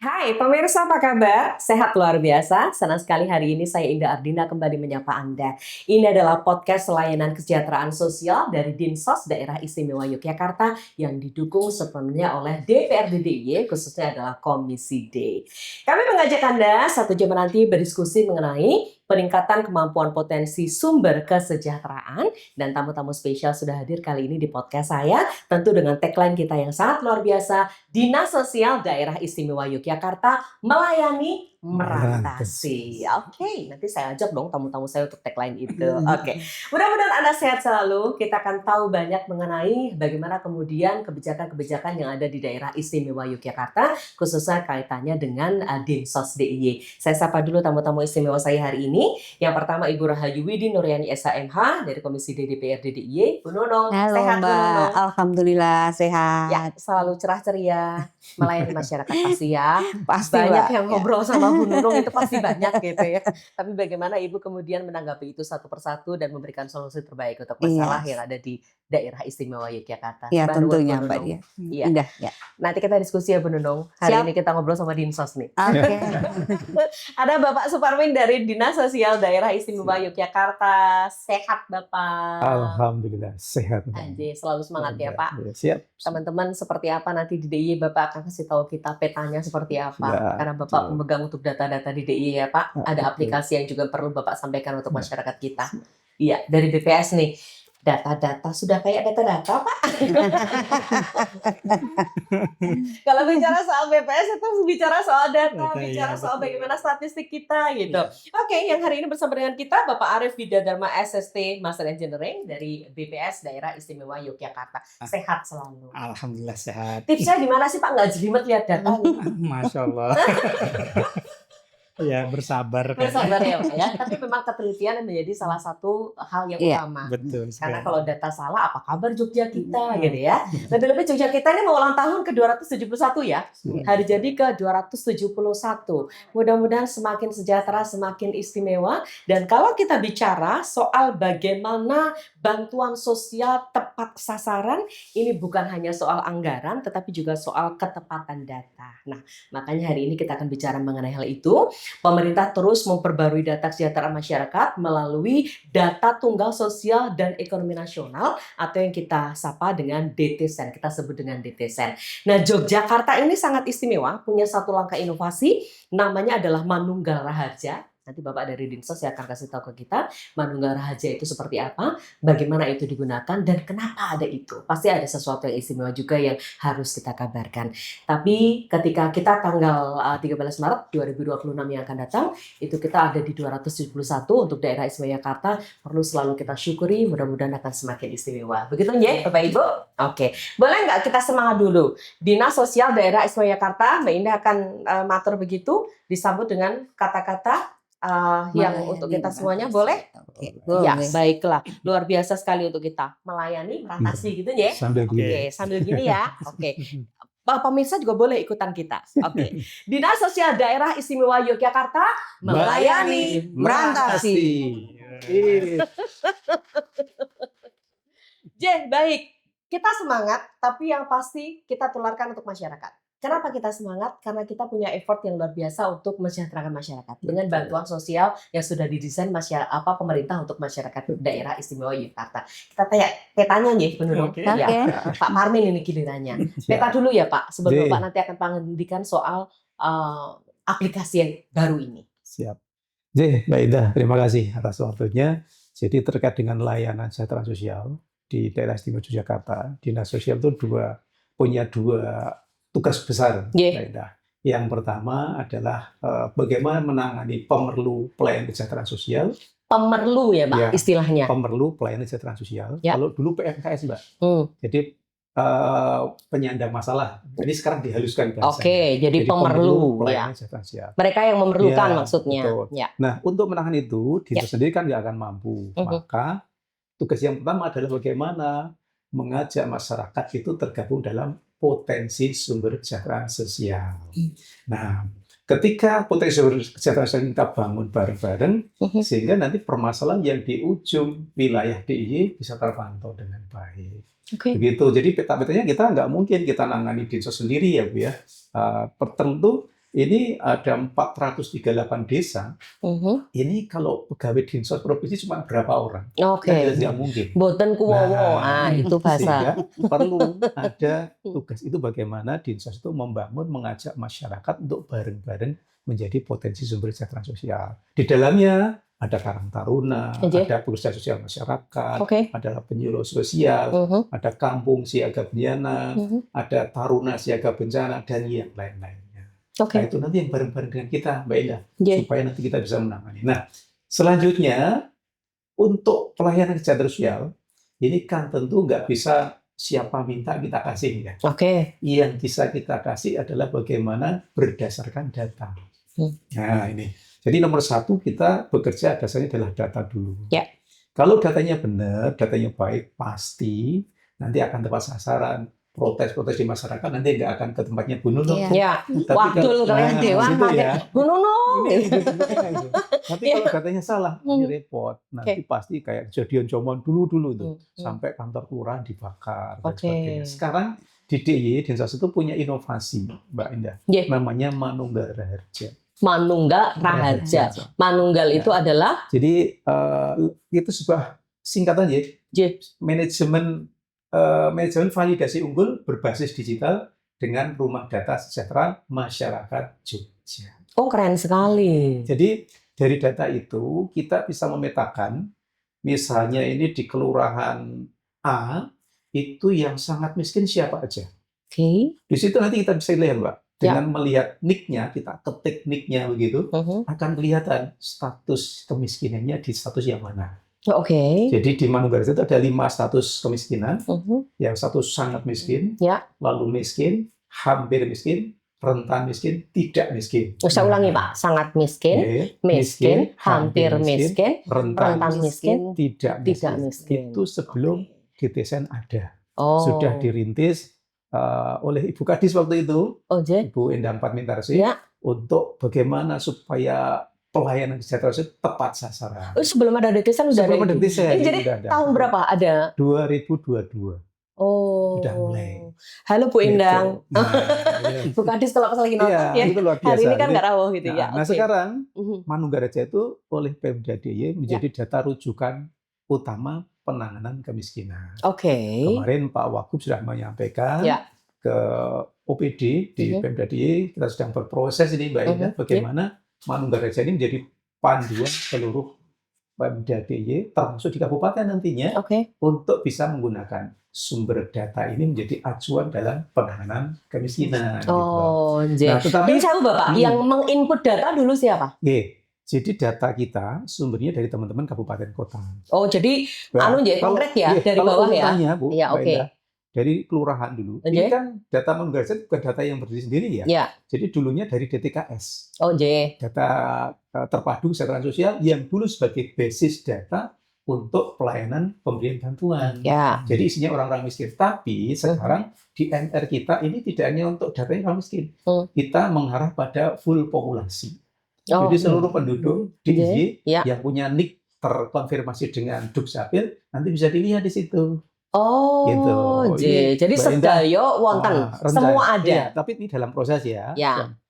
Hai pemirsa, apa kabar? Sehat luar biasa. Senang sekali hari ini saya Indah Ardina kembali menyapa Anda. Ini adalah podcast layanan kesejahteraan sosial dari Dinsos Daerah Istimewa Yogyakarta yang didukung sepenuhnya oleh DPRD DIY, khususnya adalah Komisi D. Kami mengajak Anda 1 jam nanti berdiskusi mengenai peningkatan kemampuan potensi sumber kesejahteraan, dan tamu-tamu spesial sudah hadir kali ini di podcast saya, tentu dengan tagline kita yang sangat luar biasa, Dinas Sosial Daerah Istimewa Yogyakarta melayani merantasi. Oke, nanti saya ajak dong tamu-tamu saya untuk tagline itu. Oke, mudah-mudahan Anda sehat selalu. Kita akan tahu banyak mengenai bagaimana kemudian kebijakan-kebijakan yang ada di daerah Istimewa Yogyakarta, khususnya kaitannya dengan Dinsos DIY. Saya sapa dulu tamu-tamu istimewa saya hari ini. Yang pertama Ibu Rahayu Widi Nuryani SHMH dari Komisi D DPRD DIY. Bu Nunung, Halo sehat Bu Mbak, Nunung? Alhamdulillah Ya, sehat. selalu cerah ceria, melayani masyarakat pasti ya. Pasti Banyak Mbak. yang ngobrol sama Bu Nunung itu pasti banyak gitu ya. Tapi bagaimana Ibu kemudian menanggapi itu satu persatu dan memberikan solusi terbaik untuk masalah yang ada di daerah Istimewa Yogyakarta. Iya Mbak Nuwun, tentunya Bu Mbak Nunung. dia. Iya. Indah ya. Nanti kita diskusi ya Bu Nunung. Hari Siap. ini kita ngobrol sama Dinsos nih. Oke. Ada Bapak Suparmin dari Dinas Sosial Daerah Istimewa Yogyakarta. Sehat Bapak. Alhamdulillah sehat. Anjay, selalu semangat ya Pak. Ya, siap. Teman-teman seperti apa nanti di DIY Bapak akan kasih tahu kita petanya seperti apa. Ya, Karena Bapak betul. pemegang untuk data-data di DIY ya Pak. Ya, Ada betul. aplikasi yang juga perlu Bapak sampaikan untuk Ya. masyarakat kita. Iya, dari BPS nih. Data-data sudah kayak data-data Pak. Kalau bicara soal BPS itu bicara soal data, Data, bicara ya, soal betul. bagaimana statistik kita gitu. Ya. Oke, yang hari ini bersama dengan kita Bapak Arief Widadharma SST Master Engineering dari BPS Daerah Istimewa Yogyakarta. Sehat selalu. Alhamdulillah sehat. Tipsnya gimana sih Pak? Nggak jelimet lihat data nih. Masya Allah. Ya bersabar kan. Bersabar ya Pak ya. Tapi memang ketelitian menjadi salah satu hal yang Iya. utama. Betul. Karena sekali. kalau data salah, apa kabar Jogja kita gitu ya. Lebih-lebih Jogja kita ini mau ulang tahun ke 271 ya. Hari jadi ke 271. Mudah-mudahan semakin sejahtera, semakin istimewa. Dan kalau kita bicara soal bagaimana bantuan sosial tepat sasaran, ini bukan hanya soal anggaran, tetapi juga soal ketepatan data. Nah, makanya hari ini kita akan bicara mengenai hal itu. Pemerintah terus memperbarui data kesejahteraan masyarakat melalui data tunggal sosial dan ekonomi nasional atau yang kita sapa dengan DTSEN, kita sebut dengan DTSEN. Nah, Yogyakarta ini sangat istimewa, punya satu langkah inovasi, namanya adalah Manunggal Raharja. Nanti Bapak dari Dinsos saya akan kasih tahu ke kita Manunggal Raharja itu seperti apa, bagaimana itu digunakan, dan kenapa ada itu. Pasti ada sesuatu yang istimewa juga yang harus kita kabarkan. Tapi ketika kita tanggal 13 Maret 2026 yang akan datang, itu kita ada di 271 untuk daerah Istimewa Yogyakarta, perlu selalu kita syukuri, mudah-mudahan akan semakin istimewa. Begitu ya Bapak Ibu? Oke, boleh nggak kita semangat dulu? Dinas Sosial Daerah Istimewa Yogyakarta, Mbak Indah akan matur begitu, disambut dengan kata-kata yang untuk kita semuanya boleh? Oke, Ya, boleh. baiklah. Luar biasa sekali untuk kita melayani merantasi gitu ya. Sambil Oke, sambil gini ya. Oke. Pemirsa juga boleh ikutan kita. Oke. Dinas Sosial Daerah Istimewa Yogyakarta melayani merantasi. Baik. Kita semangat, tapi yang pasti kita tularkan untuk masyarakat. Kenapa kita semangat? Karena kita punya effort yang luar biasa untuk mensejahterakan masyarakat dengan bantuan sosial yang sudah didesain pemerintah untuk masyarakat daerah Istimewa Yogyakarta. Kita petanya nih, menurut Oke. ya, Pak Marmin ini gilirannya. Peta dulu ya Pak, sebelum Bapak nanti akan mengendikan soal aplikasi yang baru ini. Siap. Mbak Indah, terima kasih atas waktunya. Jadi terkait dengan layanan kesejahteraan sosial di daerah Istimewa Yogyakarta, Dinas Sosial itu punya dua tugas besar, Mbak Indah. Yang pertama adalah bagaimana menangani pemerlu pelayanan kesejahteraan sosial. Pemerlu ya Pak, Ya, istilahnya. Pemerlu pelayanan kesejahteraan sosial. Ya. Kalau dulu PMKS, Mbak. Jadi penyandang masalah. Jadi sekarang dihaluskan bahasanya. Oke, jadi pemerlu ya. pelayanan kesejahteraan sosial. Mereka yang memerlukan Ya, maksudnya. betul. Ya. Nah, untuk menangani itu, Dinas sendiri kan nggak akan mampu. Maka tugas yang pertama adalah bagaimana mengajak masyarakat itu tergabung dalam potensi sumber kesejahteraan sosial. Nah, ketika potensi sumber kesejahteraan sosial kita bangun bareng-bareng, sehingga nanti permasalahan yang di ujung wilayah DIY bisa terpantau dengan baik. Begitu. Jadi peta-petanya kita nggak mungkin kita nangani Dinsos sendiri ya Bu ya. Tentu Ini ada 438 desa. Ini kalau pegawai Dinsos provinsi cuma berapa orang? Oke. Kan jelas nggak mungkin. Boten kuwowo. Itu bahasa. Sehingga perlu ada tugas itu bagaimana Dinsos itu membangun, mengajak masyarakat untuk bareng-bareng menjadi potensi sumber kesejahteraan sosial. Di dalamnya ada Karang Taruna, ada pekerja sosial masyarakat, ada penyuluh sosial, ada kampung siaga bencana, ada taruna siaga bencana, dan yang lain-lainnya. Nah, itu nanti yang bareng-bareng dengan kita, Mbak Indah, supaya nanti kita bisa menangani. Nah, selanjutnya untuk pelayanan kesejahteraan sosial, ini kan tentu nggak bisa siapa minta kita kasih ya. Yang bisa kita kasih adalah bagaimana berdasarkan data. Nah, ini. Jadi nomor satu kita bekerja dasarnya adalah data dulu. Kalau datanya benar, datanya baik, pasti nanti akan tepat sasaran. Protes-protes di masyarakat nanti nggak akan ke tempatnya Bu Nunung. Waktu kalian dewan pakai Bu Nunung. Tapi kalau datanya salah, ini repot. Nanti pasti kayak kejadian zaman dulu tuh, sampai kantor kelurahan dibakar dan sebagainya. Sekarang di DIY, Dinsos itu punya inovasi, Mbak Indah, namanya Manunggal Raharja. Manunggal Raharja. Manunggal itu adalah? Jadi itu sebuah singkatan manajemen validasi unggul berbasis digital dengan rumah data sejahtera masyarakat Jogja. Keren sekali. Jadi dari data itu kita bisa memetakan, misalnya ini di kelurahan A itu yang sangat miskin siapa aja. Di situ nanti kita bisa lihat, Mbak, dengan melihat nick-nya, kita ketik nick-nya begitu, akan kelihatan status kemiskinannya di status yang mana. Jadi di Manunggal itu ada 5 status kemiskinan. Yang satu sangat miskin, lalu miskin, hampir miskin, rentan miskin, tidak miskin. Saya ulangi, Pak. Sangat miskin, miskin, hampir miskin, rentan miskin, tidak miskin. Itu sebelum DTSN ada. Sudah dirintis oleh Ibu Kadis waktu itu, Ibu Endang Padmintarsih, untuk bagaimana supaya pelayanan kesejahteraan itu tepat sasaran. Sebelum ada DTSN sudah ada. Jadi tahun berapa ada? 2022. Sudah mulai. Halo Bu Endang. Bu Kadis kalau pas lagi nonton itu luar biasa. Hari ini kan nggak rawuh gitu ya. Nah, sekarang Manunggal Raharja itu oleh Pemda DIY menjadi data rujukan utama penanganan kemiskinan. Kemarin Pak Wagub sudah menyampaikan ke OPD di Pemda DIY, kita sedang berproses ini Mbak Indah, bagaimana Manunggal Raharja ini menjadi panduan seluruh Pemda DIY termasuk di kabupaten nantinya untuk bisa menggunakan sumber data ini menjadi acuan dalam penanganan kemiskinan. Nah, tetapi saya Bapak yang menginput data dulu siapa? Jadi data kita sumbernya dari teman-teman kabupaten kota. Jadi konkret ya dari bawah ya. Bu, dari kelurahan dulu. Ini kan data Manunggal Raharja bukan data yang berdiri sendiri ya. Jadi dulunya dari DTKS. Data terpadu kesejahteraan sosial yang dulu sebagai basis data untuk pelayanan pemberian bantuan. Jadi isinya orang-orang miskin. Tapi sekarang di MR kita ini tidak hanya untuk datanya orang miskin. Kita mengarah pada full populasi. Jadi seluruh penduduk DIY yang punya NIK terkonfirmasi dengan Dukcapil nanti bisa dilihat di situ. Jadi sedaya wonten, semua ada. Tapi ini dalam proses ya.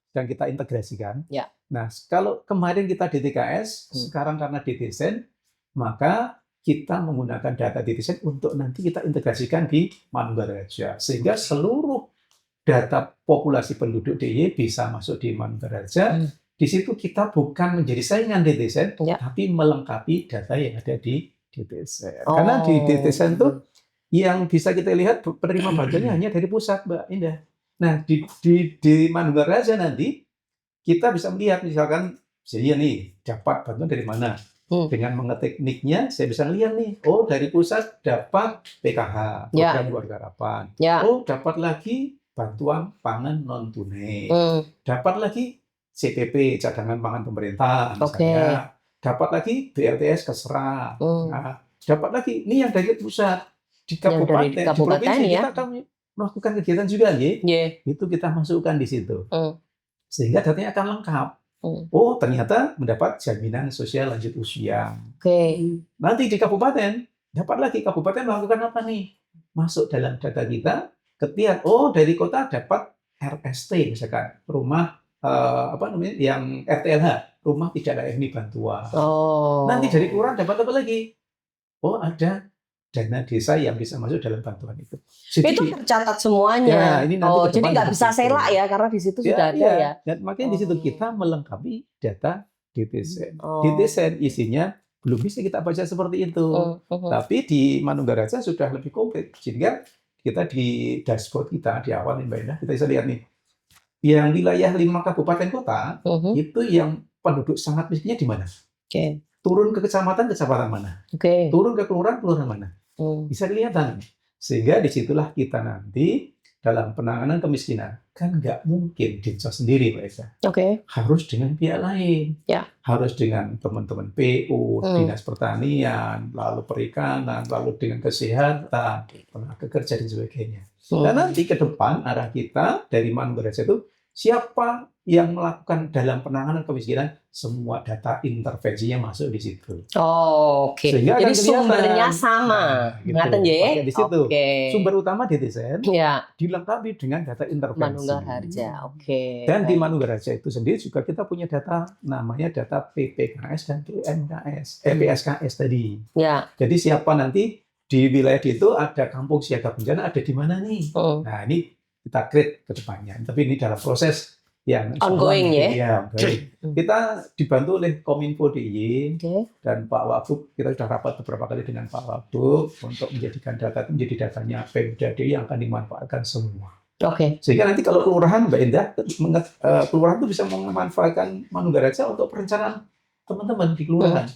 Dan kita integrasikan. Nah, kalau kemarin kita DTKS, sekarang karena DTSN, maka kita menggunakan data DTSN untuk nanti kita integrasikan di Manunggal Raharja. Sehingga seluruh data populasi penduduk DIY bisa masuk di Manunggal Raharja. Di situ kita bukan menjadi saingan DTSN, tapi melengkapi data yang ada di DTSN. Karena di DTSN itu yang bisa kita lihat penerima bantuannya hanya dari pusat, Mbak Indah. Nah, di Manunggal Raharja nanti kita bisa melihat misalkan saya nih dapat bantuan dari mana. Dengan mengetik nick-nya saya bisa lihat nih, dari pusat dapat PKH, program keluarga harapan. Dapat lagi bantuan pangan non tunai. Dapat lagi CPP cadangan pangan pemerintah misalnya. Dapat lagi BLTS Kesra. Dapat lagi ini yang dari pusat. Di kabupaten, di provinsi kita akan melakukan kegiatan juga, itu kita masukkan di situ, sehingga datanya akan lengkap. Ternyata mendapat jaminan sosial lanjut usia. Nanti di kabupaten dapat lagi kabupaten melakukan apa nih? Masuk dalam data kita, ketika dari kota dapat RST misalkan rumah apa namanya, yang RTLH, rumah tidak layak huni bantuan. Oh. Nanti dari kelurahan dapat apa lagi? Oh, ada dana desa yang bisa masuk dalam bantuan itu. Jadi Itu tercatat semuanya. ya, ini nanti ke Jadi depan nggak bisa seperti itu. selak ya, karena di situ sudah ada iya. ya. Dan makanya di situ Oh. kita melengkapi data DTSN. Oh. DTSN isinya belum bisa kita baca seperti itu. Tapi di Manunggaraja sudah lebih komplit. Sehingga kita di dashboard kita di awal nih Mbak Indah, kita bisa lihat nih. Yang wilayah 5 kabupaten kota itu yang penduduk sangat miskinnya di mana? Oke. Turun ke kecamatan mana? Oke. Turun ke kelurahan mana? Bisa kelihatan. Sehingga disitulah kita nanti dalam penanganan kemiskinan. Kan nggak mungkin Dinsos sendiri, Mbak Esa. Oke. Harus dengan pihak lain. Ya. Harus dengan teman-teman PU, Dinas Pertanian, lalu Perikanan, lalu dengan Kesehatan, tenaga kerja dan sebagainya. Dan nanti ke depan arah kita dari Manunggaraja itu siapa yang melakukan dalam penanganan kemiskinan, semua data intervensinya masuk di situ. Oh, oke. Sehingga Jadi akan kelihatan. sumbernya sama. Gitu. Ngaten ya? Pakai di situ. Oke. Sumber utama DTSN Ya, dilengkapi dengan data intervensi. Manunggaraja. Oke. Dan di Manunggaraja itu sendiri juga kita punya data namanya data PPKS dan PMKS, PSKS tadi. Ya. Jadi siapa nanti di wilayah itu ada kampung siaga bencana ada di mana nih? Nah, ini kita create ke depannya. Tapi ini dalam proses yang Ongoing ya? Iya, ongoing. Kita dibantu oleh Kominfo DIY dan Pak Wagub. Kita sudah rapat beberapa kali dengan Pak Wagub untuk menjadikan data itu menjadi datanya Pemda DIY yang akan dimanfaatkan semua. Oke. Sehingga nanti kalau kelurahan, Mbak Indah, kelurahan itu bisa memanfaatkan Manunggaraja untuk perencanaan teman-teman di kelurahan.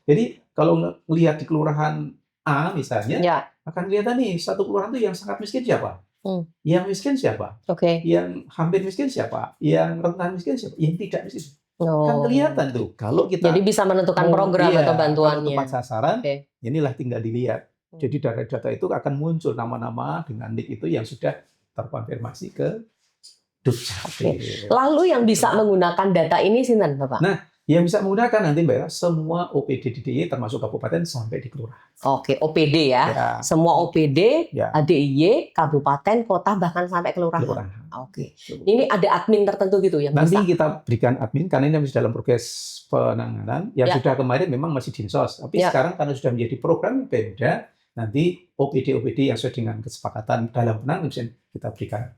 Jadi kalau melihat di kelurahan A misalnya, akan kelihatan nih satu kelurahan itu yang sangat miskin siapa? Yang miskin siapa? Yang hampir miskin siapa? Yang rentan miskin siapa? Yang tidak miskin. Kan kelihatan tuh. Kalau kita jadi bisa menentukan program atau bantuannya. Kalau tepat sasaran, inilah tinggal dilihat. Jadi dari data itu akan muncul nama-nama dengan nik itu yang sudah terkonfirmasi ke Dukcapil. Lalu yang bisa menggunakan data ini sinten, Bapak? Nah, yang bisa menggunakan nanti Mbak, semua OPD di DIY termasuk kabupaten sampai di kelurahan. Oke, OPD ya. Semua OPD, DIY, kabupaten, kota, bahkan sampai kelurahan. Oke. Ini ada admin tertentu gitu yang nanti bisa? kita berikan admin, karena ini masih dalam progres penanganan. Yang sudah kemarin memang masih Dinsos. Tapi sekarang karena sudah menjadi program Pemda, nanti OPD yang sesuai dengan kesepakatan dalam penanganan bisa kita berikan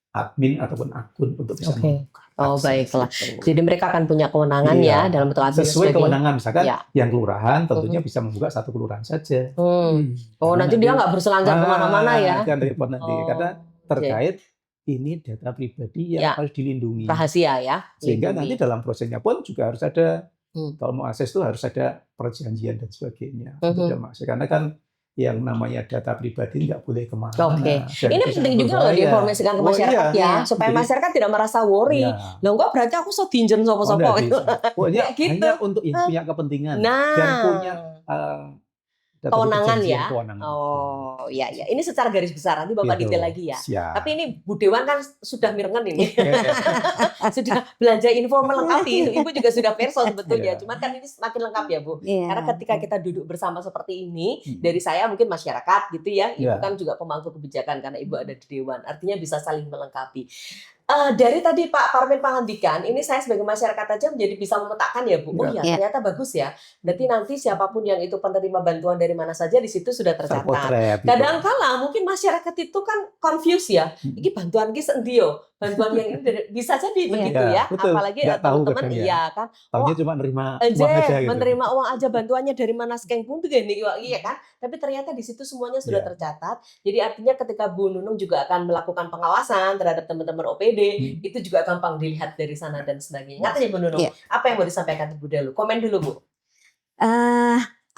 admin ataupun akun untuk bisa membuka. Oh, baiklah. Jadi mereka akan punya kewenangan ya dalam bentuk admin. Sesuai kewenangan, misalkan yang kelurahan tentunya bisa membuka satu kelurahan saja. Oh, nanti dia nggak berselancar kemana-mana ya? Kan repot nanti, karena terkait ini data pribadi yang harus dilindungi. Rahasia ya? Sehingga nanti dalam prosesnya pun juga harus ada, kalau mau akses itu harus ada perjanjian dan sebagainya. Karena kan yang namanya data pribadi nggak boleh kemana-mana. Oke. Ini penting juga loh diinformasikan ke masyarakat ya, supaya masyarakat tidak merasa worry. Loh kok berarti aku so dinjen sopo-sopo gitu. Pokoknya hanya untuk yang punya kepentingan dan punya kewenangan ya. Oh, iya. Ini secara garis besar, nanti Bapak detail lagi ya. Siap. Tapi ini Bu Dewan kan sudah mirengen ini. Sudah belanja info melengkapi. Ibu juga sudah perso sebetulnya. Cuma kan ini semakin lengkap ya, Bu. Karena ketika kita duduk bersama seperti ini, dari saya mungkin masyarakat gitu ya. Ibu kan juga pemangku kebijakan karena Ibu ada di Dewan. Artinya bisa saling melengkapi. Dari tadi Pak Parmen Pangandikan, ini saya sebagai masyarakat aja menjadi bisa memetakan ya Bu. Oh ya, ternyata bagus ya. Berarti nanti siapapun yang itu penerima bantuan dari mana saja di situ sudah tercatat. Kadang-kala mungkin masyarakat itu kan confused ya. Ini bantuan ki sendi yo. Bantuan yang ini bisa jadi begitu ya. Betul. Apalagi teman-teman iya kan. Tahunya cuma nerima uang aja gitu. Menerima uang aja, bantuannya dari mana skeng pun tuh gini iya kan. Tapi ternyata di situ semuanya sudah tercatat. Jadi artinya ketika Bu Nunung juga akan melakukan pengawasan terhadap teman-teman OPD, itu juga gampang dilihat dari sana dan sebagainya. Katanya Bu Nunung, apa yang mau disampaikan Bu Delu? Komen dulu Bu.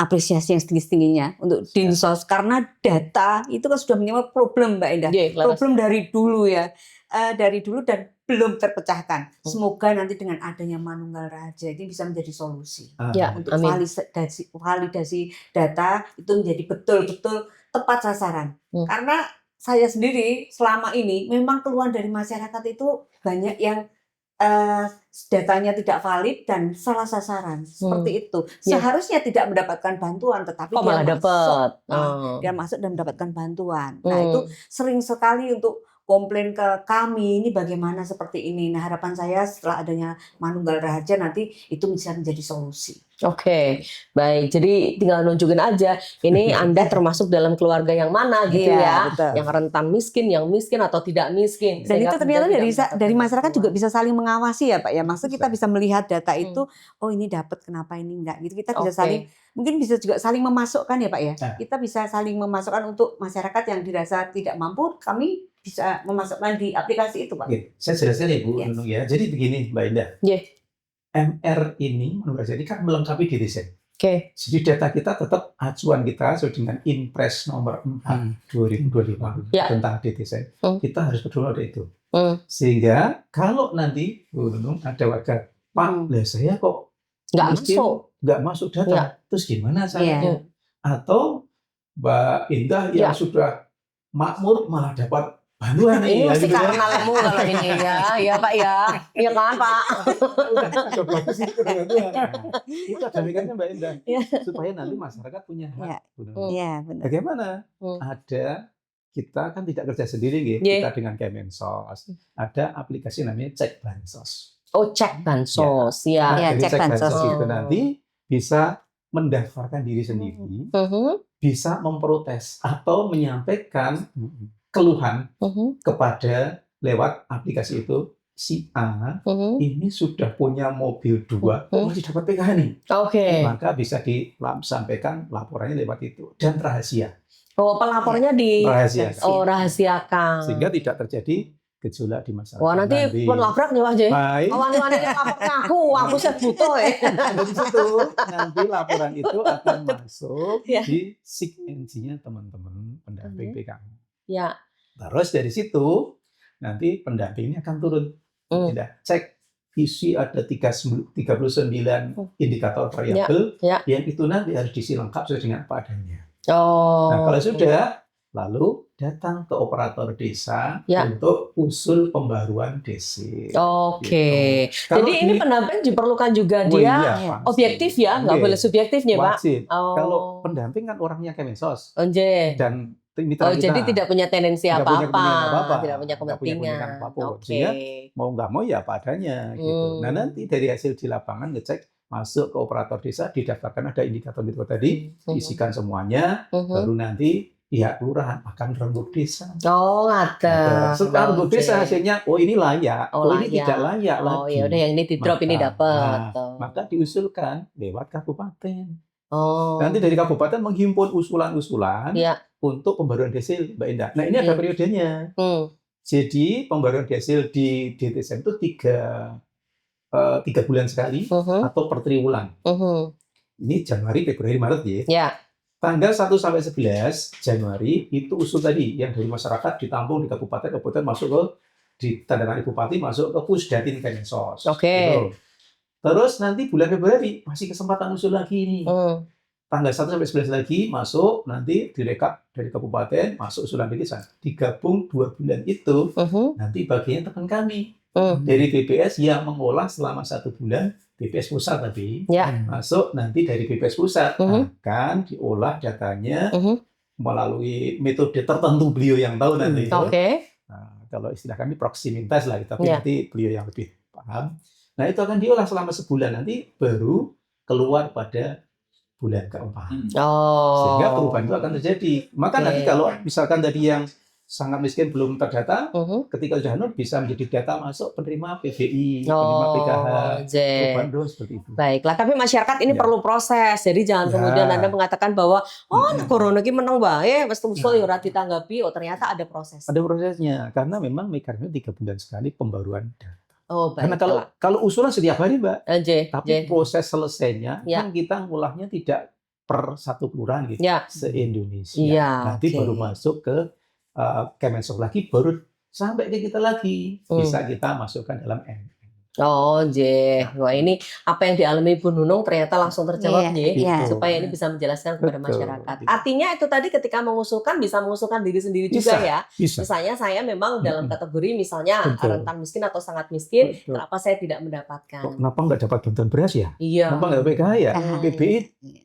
Apresiasi yang setinggi-tingginya untuk Dinsos karena data itu kan sudah menjadi problem Mbak Indah. Problem dari dulu ya. Dari dulu dan belum terpecahkan. Semoga nanti dengan adanya Manunggaraja ini bisa menjadi solusi untuk validasi data itu menjadi betul-betul tepat sasaran. Karena saya sendiri selama ini memang keluhan dari masyarakat itu banyak yang datanya tidak valid dan salah sasaran seperti itu. Seharusnya tidak mendapatkan bantuan, tetapi dia masuk dan mendapatkan bantuan. Nah itu sering sekali untuk komplain ke kami, ini bagaimana seperti ini. Nah, harapan saya setelah adanya Manunggal Raharja nanti itu bisa menjadi solusi. Oke, baik. Jadi tinggal nunjukin aja, ini Anda termasuk dalam keluarga yang mana gitu Iya, ya, betul. yang rentan miskin, yang miskin atau tidak miskin. Dan Sehingga itu ternyata kemudian tidak dari mendapatkan masyarakat juga bantuan. bisa saling mengawasi ya Pak ya. Maksud kita bisa melihat data itu, oh ini dapat kenapa ini enggak gitu. Kita bisa Oke. saling, mungkin bisa juga saling memasukkan ya Pak ya. Nah. Kita bisa saling memasukkan untuk masyarakat yang dirasa tidak mampu, kami bisa memasukkan di aplikasi itu Pak. Oke, saya jelaskan ya Bu Yes. Nunung ya. Jadi begini Mbak Indah. Yeah. MR ini menurut saya ini kan melengkapi DTZ. Oke. Jadi data kita tetap acuan kita sesuai dengan Impres nomor 4 2025 Ya. tentang DTZ. Kita harus pedoman pada itu. Hmm. Sehingga kalau nanti Bu Nunung ada warga, Pak, lah saya kok Nggak miskin, masuk. nggak masuk data, Ya. terus gimana Iya. caranya? Atau Mbak Indah yang Ya. sudah makmur malah dapat bantuan nih. Ini ya mesti gitu ya. karena lemu kalau ini ya Pak ya, iya kan Pak. Udah bagus itu bantuan. Itu ada mekanisme Mbak Indah Ya. supaya nanti masyarakat punya Ya. hak. Bu Nunung. Iya, benar. Bagaimana? Hmm. Ada kita kan tidak kerja sendiri gitu. Yeah. Kita dengan Kemensos. Ada aplikasi namanya Cek Bansos. Oh, cek bansos ya. Ya, Dari Cek Bansos. itu nanti bisa mendaftarkan diri sendiri, bisa memprotes atau menyampaikan keluhan kepada lewat aplikasi itu. Si A ini sudah punya mobil 2, kok masih dapat PKH nih? Oke. Maka bisa disampaikan laporannya lewat itu dan rahasia. Oh, pelapornya di Rahasia. rahasiakan. Sehingga tidak terjadi gejolak di masyarakat. Wah, nanti pun labrak nih Mas J. Baik. Kawan-kawan yang lapornya aku saya butuh ya. Dari situ nanti laporan itu akan masuk Ya. di SIG-NG-nya teman-teman pendamping PKH. Ya. Terus dari situ nanti pendampingnya akan turun. Tidak cek isi ada 39 indikator variabel Ya. yang itu nanti harus diisi lengkap sesuai dengan apa adanya. Oh. Nah, kalau sudah, lalu datang ke operator desa Ya. untuk usul pembaruan DC. Oke. Gitu. Kalau Jadi ini di- pendamping diperlukan juga Oh dia iya, pasti. objektif ya, nggak Oke. boleh subjektif nih Pak. Wajib. Oh. Kalau pendamping kan orangnya Kemensos Onje. dan mitra Oh, kita. jadi tidak punya tendensi Nggak punya apa-apa, kepentingan apa-apa. tidak punya Nggak punya kepentingan. kepentingan apapun. Oke. Sehingga mau nggak mau ya apa adanya gitu. Nah nanti dari hasil di lapangan ngecek masuk ke operator desa, didaftarkan ada indikator itu tadi, diisikan semuanya, baru nanti pihak kelurahan akan rembuk desa. Oh, ada. Setelah rembuk desa hasilnya, oh ini layak, Oh, oh ini layak. tidak layak Oh, lagi. ya udah yang ini di drop ini Maka- dapat. Maka diusulkan lewat kabupaten. Oh. Nanti dari kabupaten menghimpun usulan-usulan Iya. untuk pembaruan desil, Mbak Indah. Nah ini ada Iya. periodenya. Hmm. Jadi pembaruan desil di DTSM itu tiga bulan sekali atau per triwulan. Ini Januari, Februari, Maret ya. Ya. Tanggal 1 sampai 11 Januari itu usul tadi yang dari masyarakat ditampung di kabupaten masuk ke ditandatangani bupati masuk ke Pusdatin Kemensos. Oke. Gitu. Terus nanti bulan Februari masih kesempatan usul lagi nih. Tanggal 1 sampai 11 lagi masuk, nanti direkap dari kabupaten, masuk usulan dari desa. Digabung 2 bulan itu, nanti bagiannya teman kami. Dari BPS yang mengolah selama 1 bulan, BPS pusat tadi, Ya. masuk nanti dari BPS pusat, akan diolah datanya melalui metode tertentu beliau yang tahu nanti itu. Oke. Nah, kalau istilah kami proximitas lah, tapi Ya. nanti beliau yang lebih paham. Nah itu akan diolah selama sebulan nanti baru keluar pada bulan keempat. Oh. Sehingga perubahan itu akan terjadi. Maka Oke. nanti kalau misalkan tadi yang sangat miskin belum terdata, Mhm. ketika sudah nur bisa menjadi data masuk penerima PBI, penerima Oh, PKH, J. perubahan dulu seperti itu. Baiklah, tapi masyarakat ini Ya. perlu proses. Jadi jangan Ya. kemudian Anda mengatakan bahwa Mm-mm. corona ini menang bae, wis usul Nah. ya ora ditanggapi. Oh, ternyata ada proses. Ada prosesnya, karena memang mekanisme 3 bulan sekali pembaruan data. Oh, Karena baiklah. kalau usulan setiap hari, Mbak, J. tapi proses selesainya Ya. kan kita ngulahnya tidak per satu kelurahan gitu, Ya. se-Indonesia. Iya, Nanti oke. baru masuk ke Kemensos lagi, baru sampai ke kita lagi, bisa kita masukkan dalam M. Oh, J. Wah, ini apa yang dialami Bu Nunung ternyata langsung terjawab, J. Iya. Supaya ini bisa menjelaskan kepada Betul. masyarakat. Artinya itu tadi ketika mengusulkan bisa mengusulkan diri sendiri juga Bisa, ya. bisa. Misalnya saya memang dalam kategori misalnya Betul. rentan miskin atau sangat miskin, Betul. kenapa saya tidak mendapatkan? Kok kenapa nggak dapat bantuan beras ya? Iya. Kenapa nggak PKH ya? PBI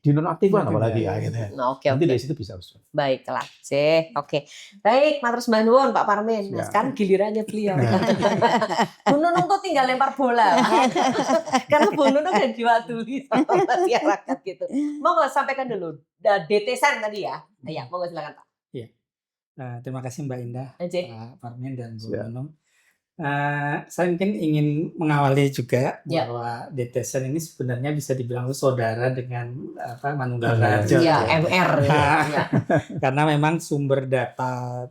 dinonaktifkan Mungkin apalagi ya. ya, gitu ya. Nah, oke, Nanti oke. dari situ bisa usul. Baiklah, J. Oke. Baik, matur sembah nuwun Pak Parmin. Nah, Siap. sekarang gilirannya beliau. Bu Nunung tuh tinggal lempar bola. Karena Bu Nunung yang diwakili sama masyarakat gitu. Monggo sampaikan dulu. DTSan tadi ya. Ya, monggo silakan Pak. Terima kasih Mbak Indah, J. Pak Parmin dan Bu Siap. Nunung. Saya mungkin ingin mengawali juga Ya. bahwa DTSan ini sebenarnya bisa dibilang saudara dengan Manunggal Ya. Raharjo. Iya, MR. Ya. Karena memang sumber data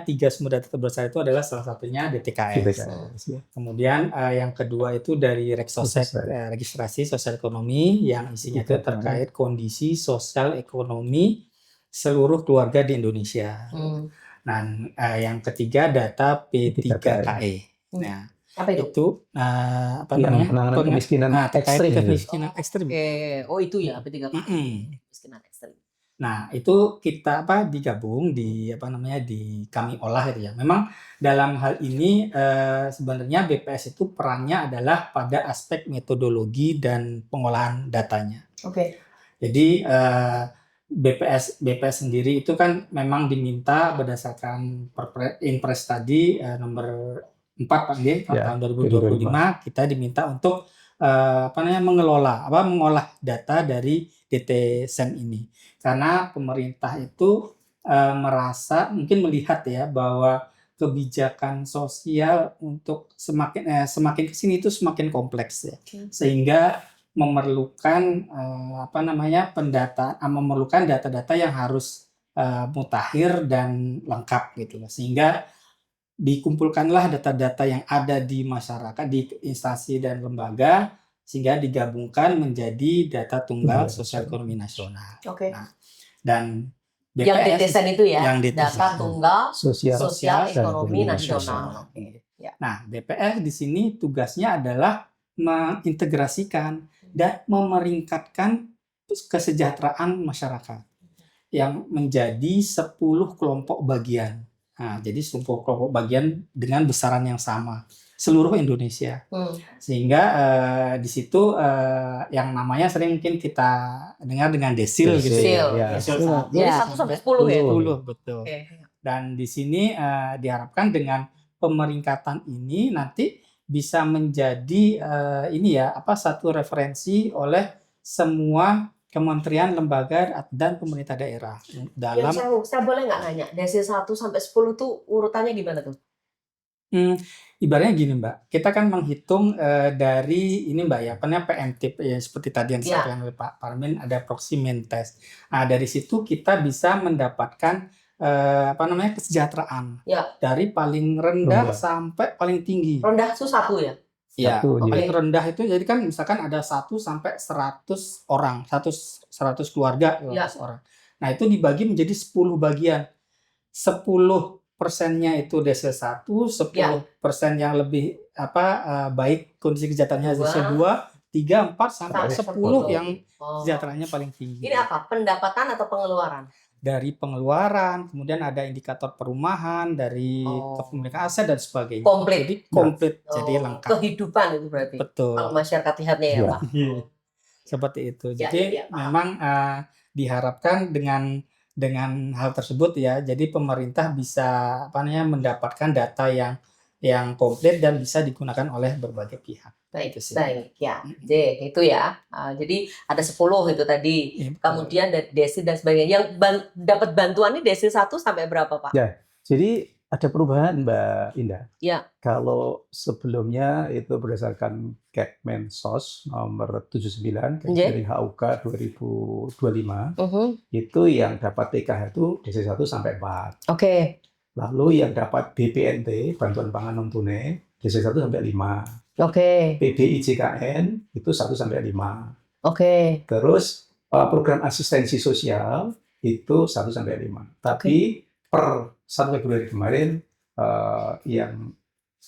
tiga sumber data terbesar itu adalah salah satunya DTKS. DTKS, ya. Kemudian yang kedua itu dari Reksosek, Reksosek. registrasi sosial ekonomi yang isinya itu terkait kondisi sosial ekonomi seluruh keluarga di Indonesia. Dan yang ketiga data P3KE. Nah, Apa itu? itu Yang penanganan kemiskinan terkait ekstrim. kemiskinan ekstrim. Oke. Oh, itu ya P3K. Kemiskinan ekstrim. Nah, itu kita digabung di di kami olah itu ya. Memang dalam hal ini sebenarnya BPS itu perannya adalah pada aspek metodologi dan pengolahan datanya. Oke. Jadi BPS sendiri itu kan memang diminta berdasarkan Inpres tadi nomor 4 Pak G Ya, tahun 2025 kita diminta untuk mengolah data dari DTSan ini. Karena pemerintah itu merasa mungkin melihat ya bahwa kebijakan sosial untuk semakin kesini itu semakin kompleks ya. Sehingga memerlukan memerlukan data-data yang harus mutakhir dan lengkap gitu. Sehingga dikumpulkanlah data-data yang ada di masyarakat, di instansi dan lembaga, sehingga digabungkan menjadi data tunggal sosial ekonomi nasional. Oke. Nah, dan Yang BPS DTSan itu ya, yang DTSan. data tunggal Sosial sosial dan ekonomi ekonomi nasional. Ya. Nah, BPS di sini tugasnya adalah mengintegrasikan dan memeringkatkan kesejahteraan masyarakat yang menjadi 10 kelompok bagian. Nah, jadi 10 kelompok bagian dengan besaran yang sama seluruh Indonesia. Sehingga di situ yang namanya sering mungkin kita dengar dengan desil gitu. Desil. Jadi Ya. 1 sampai 10 ya. 10 betul. Oke. Dan di sini diharapkan dengan pemeringkatan ini nanti bisa menjadi satu referensi oleh semua kementerian, lembaga dan pemerintah daerah dalam Saya boleh nggak nanya, desil 1 sampai 10 tuh urutannya gimana tuh? Ibaratnya gini Mbak, kita kan menghitung dari ini Mbak ya, PMTIP ya, seperti tadi yang disampaikan oleh Pak Parmin, ada proximity test. Nah, dari situ kita bisa mendapatkan kesejahteraan dari paling rendah sampai paling tinggi. Rendah itu 1 ya? Ya, Satu, paling rendah itu jadi kan misalkan ada 1 sampai 100 orang, 100 keluarga, 100 orang. Nah, itu dibagi menjadi 10 bagian. 10%-nya itu desil 1, 10% yang lebih baik kondisi kesejahteraannya desil 2, 3, 4 sampai 10 yang kesejahteraannya paling tinggi. Ini apa? Pendapatan atau pengeluaran? Dari pengeluaran, kemudian ada indikator perumahan, dari kepemilikan aset dan sebagainya. Komplit. Jadi komplit, jadi lengkap. Kehidupan itu berarti. Betul. Kalau masyarakat lihatnya ya, Pak. Seperti itu. Jadi memang diharapkan dengan hal tersebut ya, jadi pemerintah bisa mendapatkan data yang komplit dan bisa digunakan oleh berbagai pihak. Baik ya. Itu ya. Jadi ada 10 itu tadi. Ya, kemudian dari desil dan sebagainya. Yang dapat bantuan ini desil 1 sampai berapa, Pak? Ya, jadi ada perubahan Mbak Indah. Ya. Kalau sebelumnya itu berdasarkan Kepmensos nomor 79 dari HUK 2025, itu yang dapat PKH itu desil 1 sampai 4. Oke. Lalu yang dapat BPNT, bantuan pangan non tunai, desil 1 sampai 5. Oke. PBIJKN itu 1 sampai 5. Oke. Terus program asistensi sosial itu 1 sampai 5. Tapi per 1 Februari kemarin yang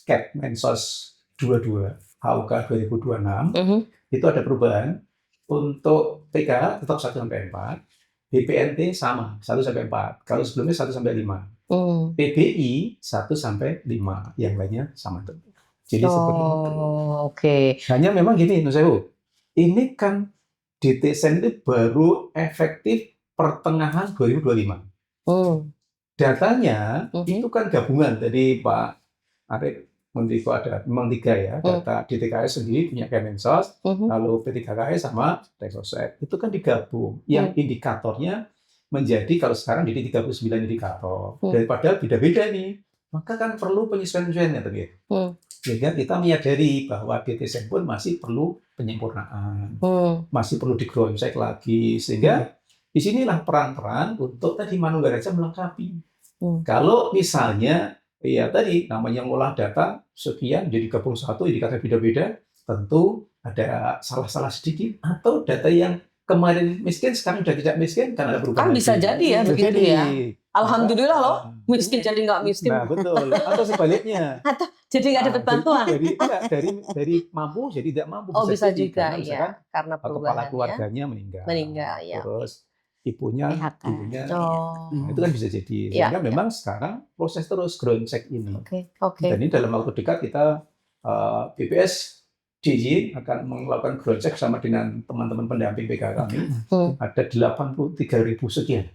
Kepmensos 22 HUK 2026 Mhm. itu ada perubahan. Untuk PK tetap 1 sampai 4, BPNT sama 1 sampai 4. Kalau sebelumnya 1 sampai 5. PBI 1 sampai 5, yang lainnya sama tuh. Jadi seperti itu. Oke. Hanya memang gini, Nur Sewu, ini kan DTSN itu baru efektif pertengahan 2025. Datanya itu kan gabungan dari Pak Arief Menteri ada memang 3 ya, data DTKS sendiri punya Kemensos, lalu P3KS sama Teknoset. Itu kan digabung. Yang indikatornya menjadi kalau sekarang jadi 39 indikator. Daripada beda-beda nih, maka kan perlu penyesuaian ya tadi. Sehingga kita menyadari bahwa DTSN pun masih perlu penyempurnaan, masih perlu di-cross-check lagi. Sehingga disinilah peran-peran untuk tadi Manunggal melengkapi. Kalau misalnya ya tadi namanya ngolah data sekian jadi gabung satu indikator beda-beda, tentu ada salah-salah sedikit atau data yang kemarin miskin sekarang sudah tidak miskin karena ada perubahan. Kan bisa jadi ya begitu ya. Alhamdulillah loh, miskin jadi nggak miskin. Nah betul. Atau sebaliknya. Atau jadi nggak dapat bantuan. Dari mampu jadi tidak mampu. Oh bisa juga ya, karena kepala perubahannya. keluarganya meninggal. Ya. Terus ibunya nah, itu kan bisa jadi. Sehingga memang sekarang proses terus ground check ini. Dan ini dalam waktu dekat kita BPS DJ akan melakukan ground check sama dengan teman-teman pendamping PK kami. Ada 83.000 sekian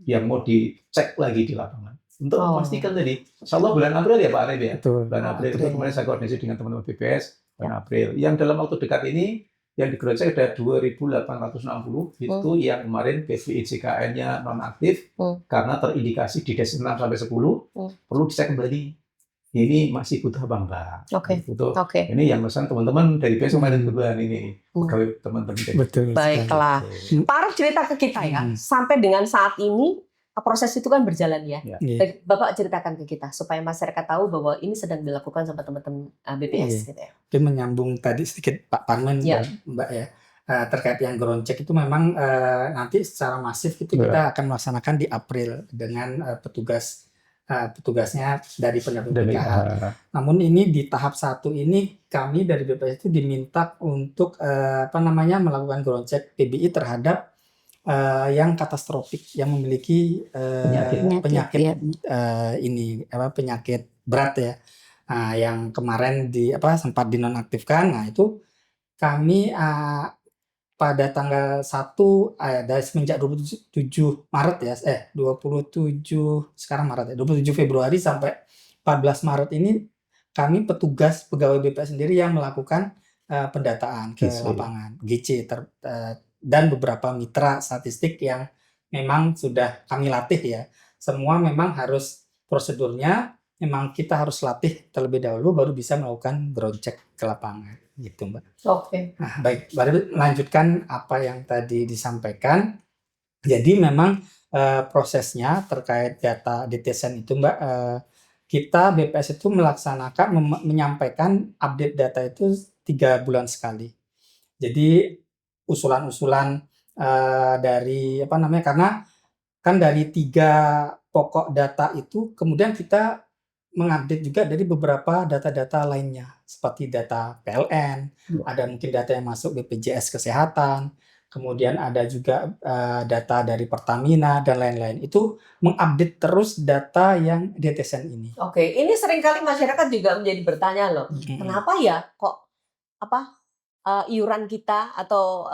yang mau dicek lagi di lapangan. Untuk memastikan tadi, insya Allah bulan April ya Pak Arief ya. Bulan April itu kemarin saya koordinasi dengan teman-teman BPS bulan April. Yang dalam waktu dekat ini yang di ground check ada 2.860 itu yang kemarin PVIJKN-nya nonaktif karena terindikasi di des 6 sampai 10 perlu dicek kembali. Ini masih butuh apa enggak? Butuh. Ini yang pesan teman-teman dari BPS kemarin kebetulan ini pegawai teman-teman. Betul. Baiklah. Pak Arief cerita ke kita ya. Sampai dengan saat ini proses itu kan berjalan ya. Bapak ceritakan ke kita supaya masyarakat tahu bahwa ini sedang dilakukan sama teman-teman BPS gitu ya. Oke, menyambung tadi sedikit Pak Parman dan Mbak ya. Terkait yang ground check itu memang nanti secara masif itu kita akan melaksanakan di April dengan petugasnya dari pendamping PKH. Namun ini di tahap 1 ini kami dari BPS itu diminta untuk melakukan ground check PBI terhadap yang katastrofik yang memiliki penyakit penyakit berat ya. Yang kemarin sempat dinonaktifkan. Nah, itu kami pada tanggal 1 dari semenjak 27 Maret ya, 27 sekarang Maret ya, 27 Februari sampai 14 Maret ini kami petugas pegawai BPS sendiri yang melakukan pendataan ke lapangan GC dan beberapa mitra statistik yang memang sudah kami latih ya. Semua memang harus prosedurnya memang kita harus latih terlebih dahulu baru bisa melakukan ground check ke lapangan gitu Mbak. Nah, baik, baru lanjutkan apa yang tadi disampaikan. Jadi memang prosesnya terkait data DTSN itu Mbak, kita BPS itu melaksanakan menyampaikan update data itu 3 bulan sekali. Jadi usulan-usulan dari karena kan dari 3 pokok data itu kemudian kita mengupdate juga dari beberapa data-data lainnya seperti data PLN, ada mungkin data yang masuk BPJS Kesehatan, kemudian ada juga data dari Pertamina dan lain-lain. Itu mengupdate terus data yang DTSN ini. Ini seringkali masyarakat juga menjadi bertanya loh, kenapa ya kok iuran kita atau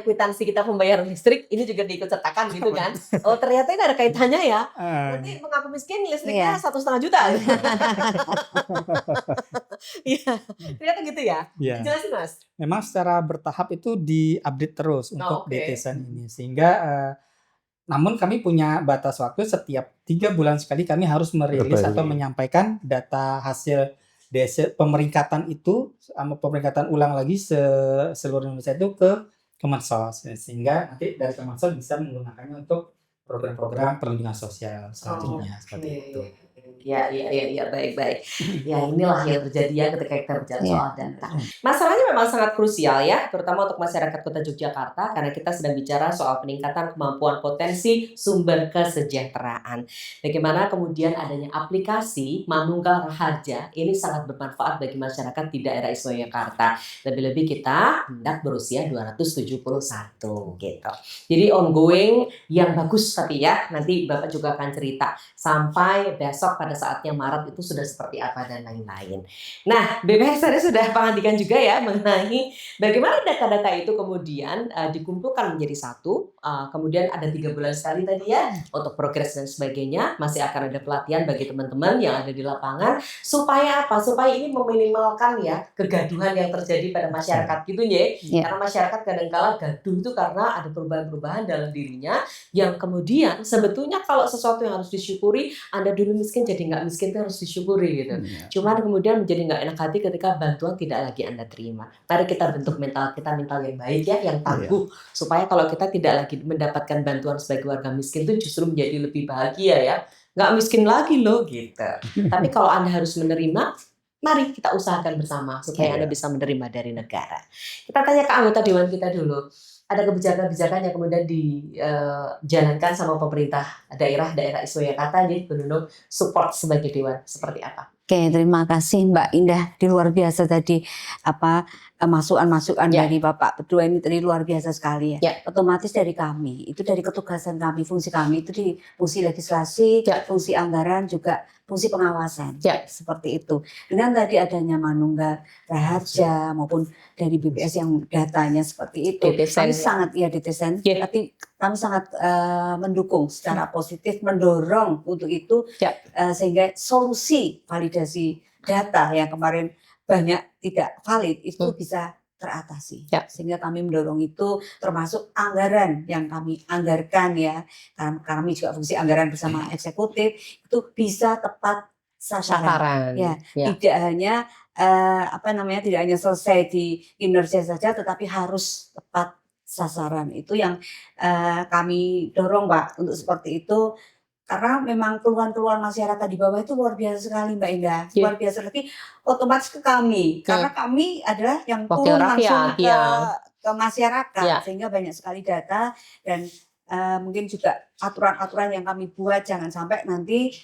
kwitansi kita pembayaran listrik ini juga diikut sertakan gitu kan? Oh ternyata ini ada kaitannya ya. Nanti mengaku miskin listriknya 1,5 juta. Iya, ternyata gitu ya. Jelasin Mas. Memang secara bertahap itu diupdate terus untuk DTSN ini sehingga namun kami punya batas waktu setiap 3 bulan sekali kami harus merilis atau menyampaikan data hasil pemeringkatan itu sama pemeringkatan ulang lagi seluruh Indonesia itu ke Kemensos sehingga nanti dari Kemensos bisa menggunakannya untuk program-program perlindungan sosial selanjutnya seperti itu. Ya, baik. Ya, inilah yang terjadi ya ketika kita bicara Iya. soal data. Masalahnya memang sangat krusial ya, terutama untuk masyarakat Kota Yogyakarta karena kita sedang bicara soal peningkatan kemampuan potensi sumber kesejahteraan. Bagaimana kemudian adanya aplikasi Manunggal Raharja ini sangat bermanfaat bagi masyarakat di daerah istimewa Yogyakarta. Lebih-lebih kita hendak berusia 271 gitu. Jadi ongoing yang bagus tapi ya, nanti Bapak juga akan cerita sampai besok pada saatnya Maret itu sudah seperti apa dan lain-lain. Nah, BPS tadi sudah pengantikan juga ya mengenai bagaimana data-data itu kemudian dikumpulkan menjadi satu, kemudian ada 3 bulan sekali tadi ya untuk progres dan sebagainya. Masih akan ada pelatihan bagi teman-teman yang ada di lapangan supaya apa? Supaya ini meminimalkan ya kegaduhan yang terjadi pada masyarakat gitu ya. Iya. Karena masyarakat kadang-kala gaduh itu karena ada perubahan-perubahan dalam dirinya yang kemudian sebetulnya kalau sesuatu yang harus disyukuri, Anda dulu miskin jadi nggak miskin itu harus disyukuri gitu. Cuman kemudian menjadi nggak enak hati ketika bantuan tidak lagi Anda terima. Mari kita bentuk mental kita mental yang baik ya, yang tangguh supaya kalau kita tidak lagi mendapatkan bantuan sebagai warga miskin itu justru menjadi lebih bahagia ya. Nggak miskin lagi loh gitu. Tapi kalau Anda harus menerima, mari kita usahakan bersama supaya Anda bisa menerima dari negara. Kita tanya ke anggota dewan kita dulu. Ada kebijakan-kebijakan yang kemudian dijalankan sama pemerintah daerah istimewa Yogyakarta nih, Gunung support sebagai dewan seperti apa? Oke, terima kasih Mbak Indah. Di luar biasa tadi masukan-masukan dari Bapak Berdua ini tadi luar biasa sekali ya. Otomatis dari kami, itu dari ketugasan kami, fungsi kami itu di fungsi legislasi, fungsi anggaran juga fungsi pengawasan. Seperti itu. Dengan tadi adanya Manunggal Raharja maupun dari BPS yang datanya seperti itu. Kami sangat DTSen, tapi kami sangat mendukung secara positif, mendorong untuk itu sehingga solusi validasi data yang kemarin banyak tidak valid itu bisa teratasi. Sehingga kami mendorong itu termasuk anggaran yang kami anggarkan ya. Karena kami juga fungsi anggaran bersama eksekutif itu bisa tepat sasaran. Tidak hanya tidak hanya selesai di kinerja saja tetapi harus tepat sasaran. Itu yang kami dorong Pak untuk seperti itu. Karena memang keluhan-keluhan masyarakat di bawah itu luar biasa sekali Mbak Indah. Luar biasa lagi otomatis ke kami. Karena kami adalah yang turun langsung ke masyarakat. Sehingga banyak sekali data dan mungkin juga aturan-aturan yang kami buat jangan sampai nanti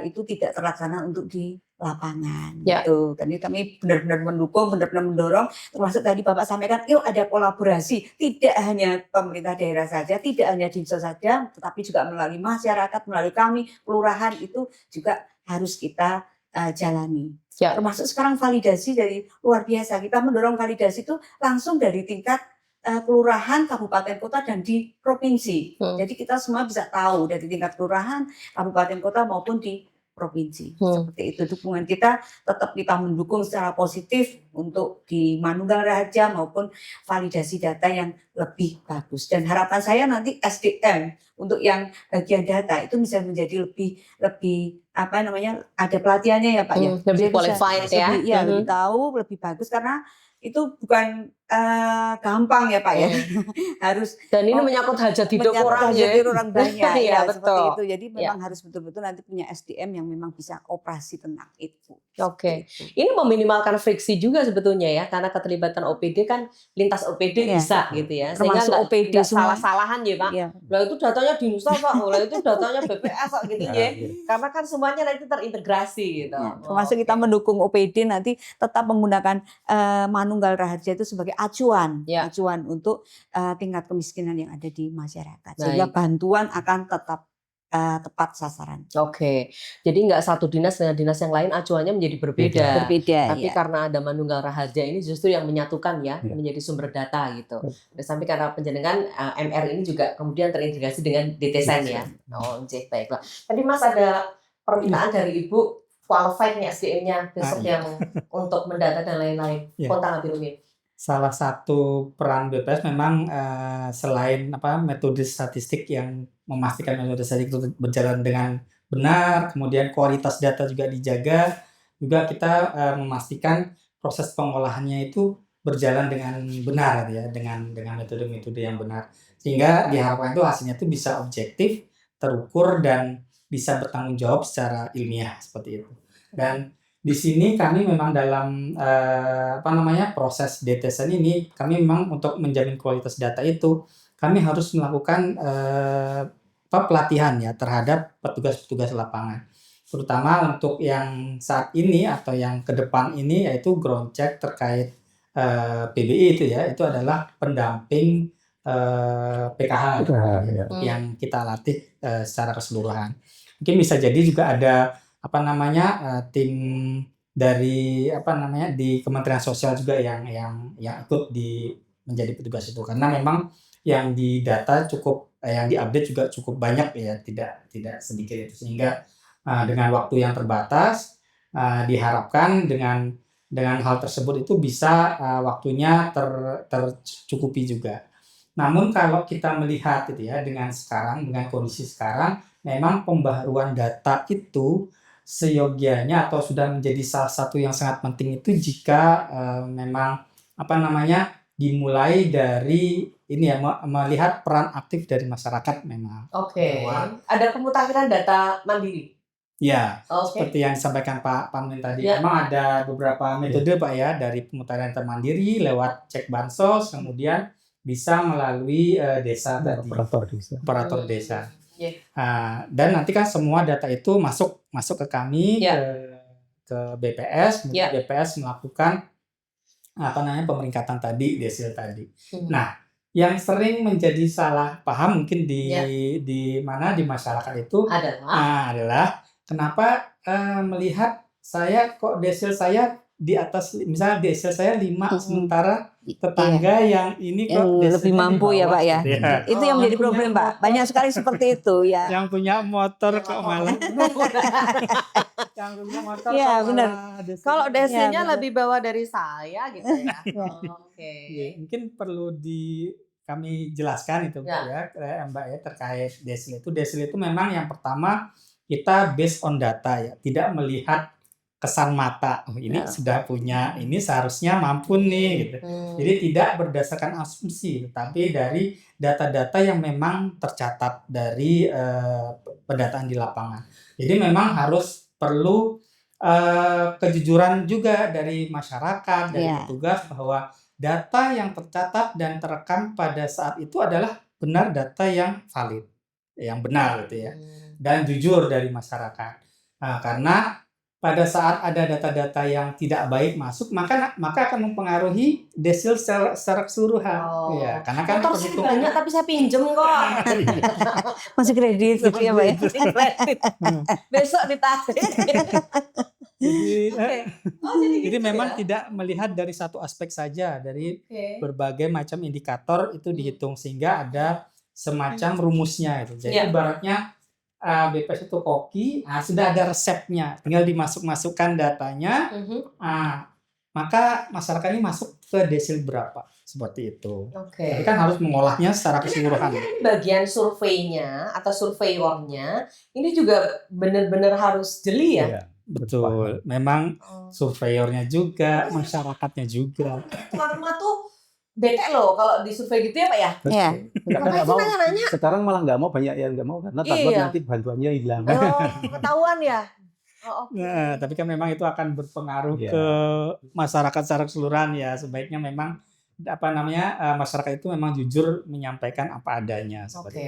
itu tidak terlaksana untuk di lapangan gitu. Jadi kami benar-benar mendukung, benar-benar mendorong, termasuk tadi Bapak sampaikan, yuk ada kolaborasi, tidak hanya pemerintah daerah saja, tidak hanya Dinsos saja, tetapi juga melalui masyarakat, melalui kami, kelurahan itu juga harus kita jalani. Termasuk sekarang validasi dari luar biasa, kita mendorong validasi itu langsung dari tingkat kelurahan, kabupaten, kota, dan di provinsi. Jadi kita semua bisa tahu dari tingkat kelurahan, kabupaten, kota maupun di provinsi. Seperti itu dukungan kita, tetap kita mendukung secara positif untuk di Manunggal Raharja maupun validasi data yang lebih bagus. Dan harapan saya nanti SDM untuk yang bagian data itu bisa menjadi lebih ada pelatihannya ya Pak ya. Lebih qualified ya. Lebih tahu, lebih bagus karena itu bukan gampang ya Pak ya. Harus dan ini menyangkut hajat hidup orang banyak ya, seperti betul. itu. Jadi memang harus betul-betul nanti punya SDM yang memang bisa operasi tentang itu. Oke. Ini meminimalkan friksi juga sebetulnya ya, karena keterlibatan OPD kan lintas OPD bisa gitu ya. Termasuk sehingga OPD salah-salahan ya Pak. Lah itu datanya Dinsos Pak, lah itu datanya BPS gitu ya. Karena kan semuanya nanti terintegrasi gitu. Termasuk kita mendukung OPD nanti tetap menggunakan Manunggal Raharja itu sebagai acuan untuk tingkat kemiskinan yang ada di masyarakat. Sehingga bantuan akan tetap tepat sasaran. Oke. Jadi nggak satu dinas dengan dinas yang lain acuannya menjadi berbeda. Tapi karena ada Manunggal Raharja ini justru yang menyatukan ya, menjadi sumber data gitu. Dan sampai karena penjenengan MR ini juga kemudian terintegrasi dengan DTSen ya. Baiklah. Tadi Mas ada permintaan dari Ibu qualified nih SDM-nya besok yang untuk mendata dan lain-lain. Kontak ambil Umi. Salah satu peran BPS memang selain metode statistik yang memastikan metode statistik itu berjalan dengan benar, kemudian kualitas data juga dijaga, juga kita memastikan proses pengolahannya itu berjalan dengan benar ya, dengan metode-metode yang benar, sehingga diharapkan itu hasilnya itu bisa objektif, terukur dan bisa bertanggung jawab secara ilmiah seperti itu. Dan di sini kami memang dalam proses detesan ini, kami memang untuk menjamin kualitas data itu kami harus melakukan pelatihan ya terhadap petugas-petugas lapangan, terutama untuk yang saat ini atau yang ke depan ini, yaitu ground check terkait PBI itu ya, itu adalah pendamping PKH Ya. yang kita latih secara keseluruhan. Mungkin bisa jadi juga ada tim dari di Kementerian Sosial juga yang ikut menjadi petugas itu, karena memang yang di data yang diupdate juga cukup banyak ya, tidak sedikit itu, sehingga dengan waktu yang terbatas diharapkan dengan hal tersebut itu bisa waktunya tercukupi juga. Namun kalau kita melihat itu ya, dengan kondisi sekarang, memang pembaharuan data itu seyogianya atau sudah menjadi salah satu yang sangat penting itu jika memang dimulai dari ini ya, melihat peran aktif dari masyarakat memang. Ada pemutakhiran data mandiri. Ya, seperti yang disampaikan Pak Pamlin tadi, memang ada beberapa metode Pak ya, dari pemutahiran data mandiri lewat cek bansos, kemudian bisa melalui desa tadi, operator desa. Dan nanti kan semua data itu masuk ke kami, ke BPS, kemudian BPS melakukan pemeringkatan tadi, desil tadi. Nah, yang sering menjadi salah paham mungkin di masyarakat itu adalah kenapa melihat saya kok desil saya di atas, misalnya desil saya 5, sementara tetangga yang ini kok lebih mampu ya Pak ya. Itu yang menjadi problem Pak. Banyak sekali seperti itu ya. Yang punya motor kok malah. Yang punya motor kok malah. Kalau desilnya lebih bawah dari saya gitu ya. Mungkin perlu kami jelaskan itu ya Mbak ya, terkait desil itu. Desil itu memang yang pertama kita based on data ya, tidak melihat kesan mata. Ini sudah punya, ini seharusnya mampu nih gitu. Jadi tidak berdasarkan asumsi, tetapi dari data-data yang memang tercatat dari pendataan di lapangan. Jadi memang perlu kejujuran juga dari masyarakat, dari petugas, bahwa data yang tercatat dan terekam pada saat itu adalah benar data yang valid, yang benar gitu ya, dan jujur dari masyarakat. Karena pada saat ada data-data yang tidak baik masuk, maka akan mempengaruhi desil secara keseluruhan. Ya, karena kan motor sih banyak tapi saya pinjem kok. Masih kredit gitu ya Pak ya. Besok ditarik. Jadi memang tidak melihat dari satu aspek saja, dari berbagai macam indikator itu dihitung, sehingga ada semacam rumusnya itu. Jadi ibaratnya BPS itu koki, sudah ada resepnya, tinggal dimasukkan datanya, maka masyarakat ini masuk ke desil berapa, seperti itu. Jadi kan harus mengolahnya secara keseluruhan. Bagian surveinya atau surveyornya ini juga benar-benar harus jeli ya. Betul, memang surveyornya juga, masyarakatnya juga. Tuan rumah tuh bete loh kalau disurvei gitu ya Pak ya. Iya. Nggak mau. Sekarang malah nggak mau, banyak yang nggak mau karena takut nanti bantuannya hilang. Ketahuan ya. Nah, tapi kan memang itu akan berpengaruh ke masyarakat secara keseluruhan ya. Sebaiknya memang masyarakat itu memang jujur menyampaikan apa adanya. Oke.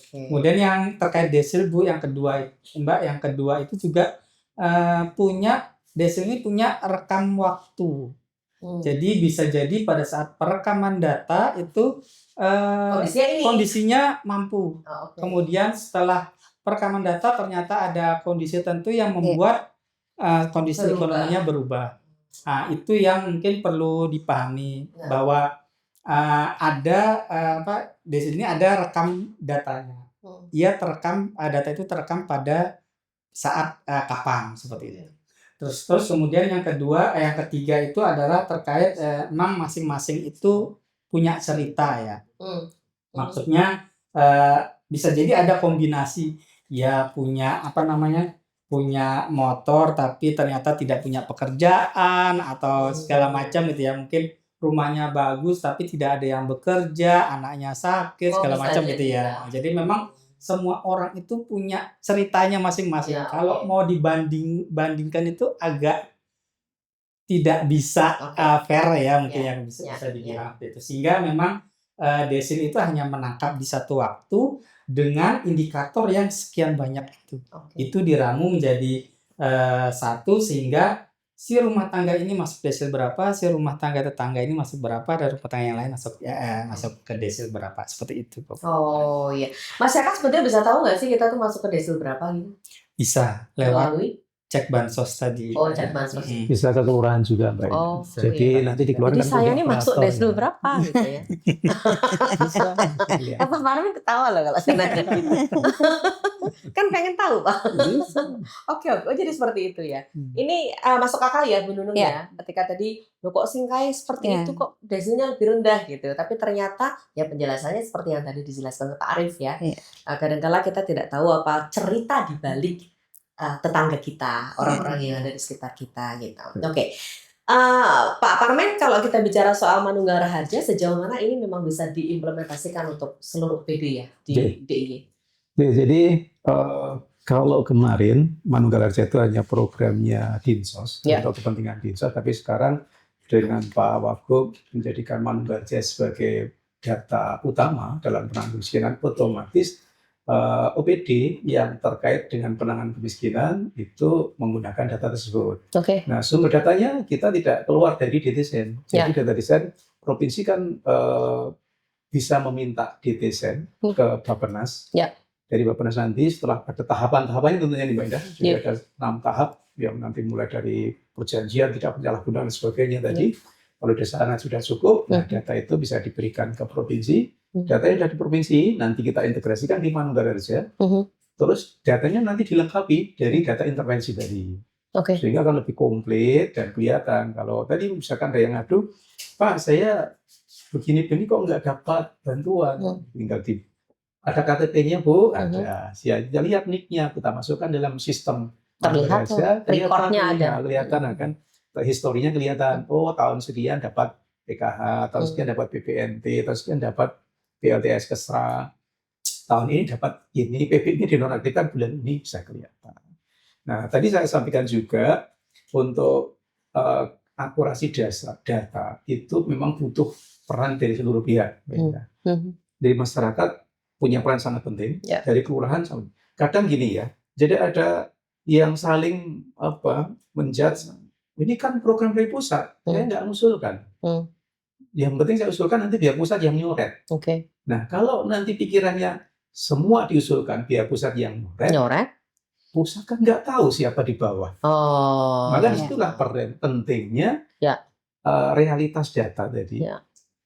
Kemudian yang terkait desil Bu, yang kedua Mbak, yang kedua itu juga desil ini punya rekam waktu. Jadi bisa jadi pada saat perekaman data itu kondisinya mampu. Kemudian setelah perekaman data ternyata ada kondisi tertentu yang membuat kondisi ekonominya berubah. Itu yang mungkin perlu dipahami, bahwa desil ini ada rekam datanya. Ia data itu terekam pada saat kapan, seperti itu. Terus kemudian yang ketiga itu adalah terkait memang masing-masing itu punya cerita ya. Maksudnya bisa jadi ada kombinasi, ya punya punya motor tapi ternyata tidak punya pekerjaan atau segala macam gitu ya. Mungkin rumahnya bagus tapi tidak ada yang bekerja, anaknya sakit, segala macam gitu ya. Jadi memang semua orang itu punya ceritanya masing-masing. Ya, Kalau oke. mau bandingkan itu agak tidak bisa fair ya, mungkin Ya, yang bisa ya, dibilang itu. Sehingga memang desil itu hanya menangkap di satu waktu dengan indikator yang sekian banyak itu. Oke. Itu diramu menjadi satu, sehingga si rumah tangga ini masuk desil berapa, si rumah tangga tetangga ini masuk berapa, dan rumah tangga yang lain masuk ke desil berapa, seperti itu. Oh iya, masyarakat sebetulnya bisa tahu nggak sih kita tuh masuk ke desil berapa gitu? Bisa lewat Melalui cek bansos tadi. cek bansos. Bisa ke kelurahan juga, Mbak Ida. Oh, Jadi iya. nanti dikeluarkan. Jadi saya ini masuk operator, desil ya. berapa gitu ya? Bisa. Iya. Apa Pak Armin ketawa loh kalau saya nanya gitu. Kan pengen tahu Pak. Bisa. Oke, oh jadi seperti itu ya. Ini masuk akal ya Bu Nunung ya. Ketika tadi lo kok singkai seperti Ya. itu kok desilnya lebih rendah gitu. Tapi ternyata ya penjelasannya seperti yang tadi dijelaskan Pak Arif ya. Ya. Kadang-kala kita tidak tahu apa cerita di balik tetangga kita, orang-orang yang ada di sekitar kita gitu. Oke. Pak Parmen, kalau kita bicara soal Manunggal Raharja, sejauh mana ini memang bisa diimplementasikan untuk seluruh PD ya di DIY? Ya, jadi kalau kemarin Manunggal Raharja itu hanya programnya Dinsos untuk kepentingan Dinsos, tapi sekarang dengan Pak Wagub menjadikan Manunggal Raharja sebagai data utama dalam penanganan kemiskinan, otomatis OPD yang terkait dengan penanganan kemiskinan itu menggunakan data tersebut. Oke. Nah, sumber datanya kita tidak keluar dari DTSEN. Jadi data desain provinsi kan bisa meminta DTSEN ke Bappenas. Ya. Dari Bappenas nanti setelah ada tahapan-tahapannya tentunya nih Mbak Indah. Jadi ada 6 tahap yang nanti mulai dari perjanjian, tidak penyalahgunaan dan sebagainya tadi. Kalau dasarnya sudah cukup, nah data itu bisa diberikan ke provinsi. Datanya sudah di provinsi, nanti kita integrasikan di Manunggal Raharja. Terus datanya nanti dilengkapi dari data intervensi tadi. Sehingga akan lebih komplit dan kelihatan. Kalau tadi misalkan ada yang ngadu, Pak saya begini-begini kok nggak dapat bantuan. Tinggal ada KTP-nya Bu, ada. Kita lihat NIK-nya, kita masukkan dalam sistem terlihat record-nya ada. Kelihatan kan, historinya kelihatan. Oh tahun sekian dapat PKH, tahun sekian dapat BPNT, tahun sekian dapat PLTS Kesra, tahun ini dapat ini, PP ini dinonaktifkan bulan ini, bisa kelihatan. Nah, tadi saya sampaikan juga untuk akurasi data itu memang butuh peran dari seluruh pihak. Dari masyarakat punya peran sangat penting, dari kelurahan. Kadang gini ya, jadi ada yang saling menjudge, ini kan program dari pusat, saya nggak mengusulkan. Yang penting saya usulkan nanti biar pusat yang nyoret. Nah, kalau nanti pikirannya semua diusulkan biar pusat yang nyoret, pusat kan nggak tahu siapa di bawah. Maka disitulah pentingnya realitas data tadi.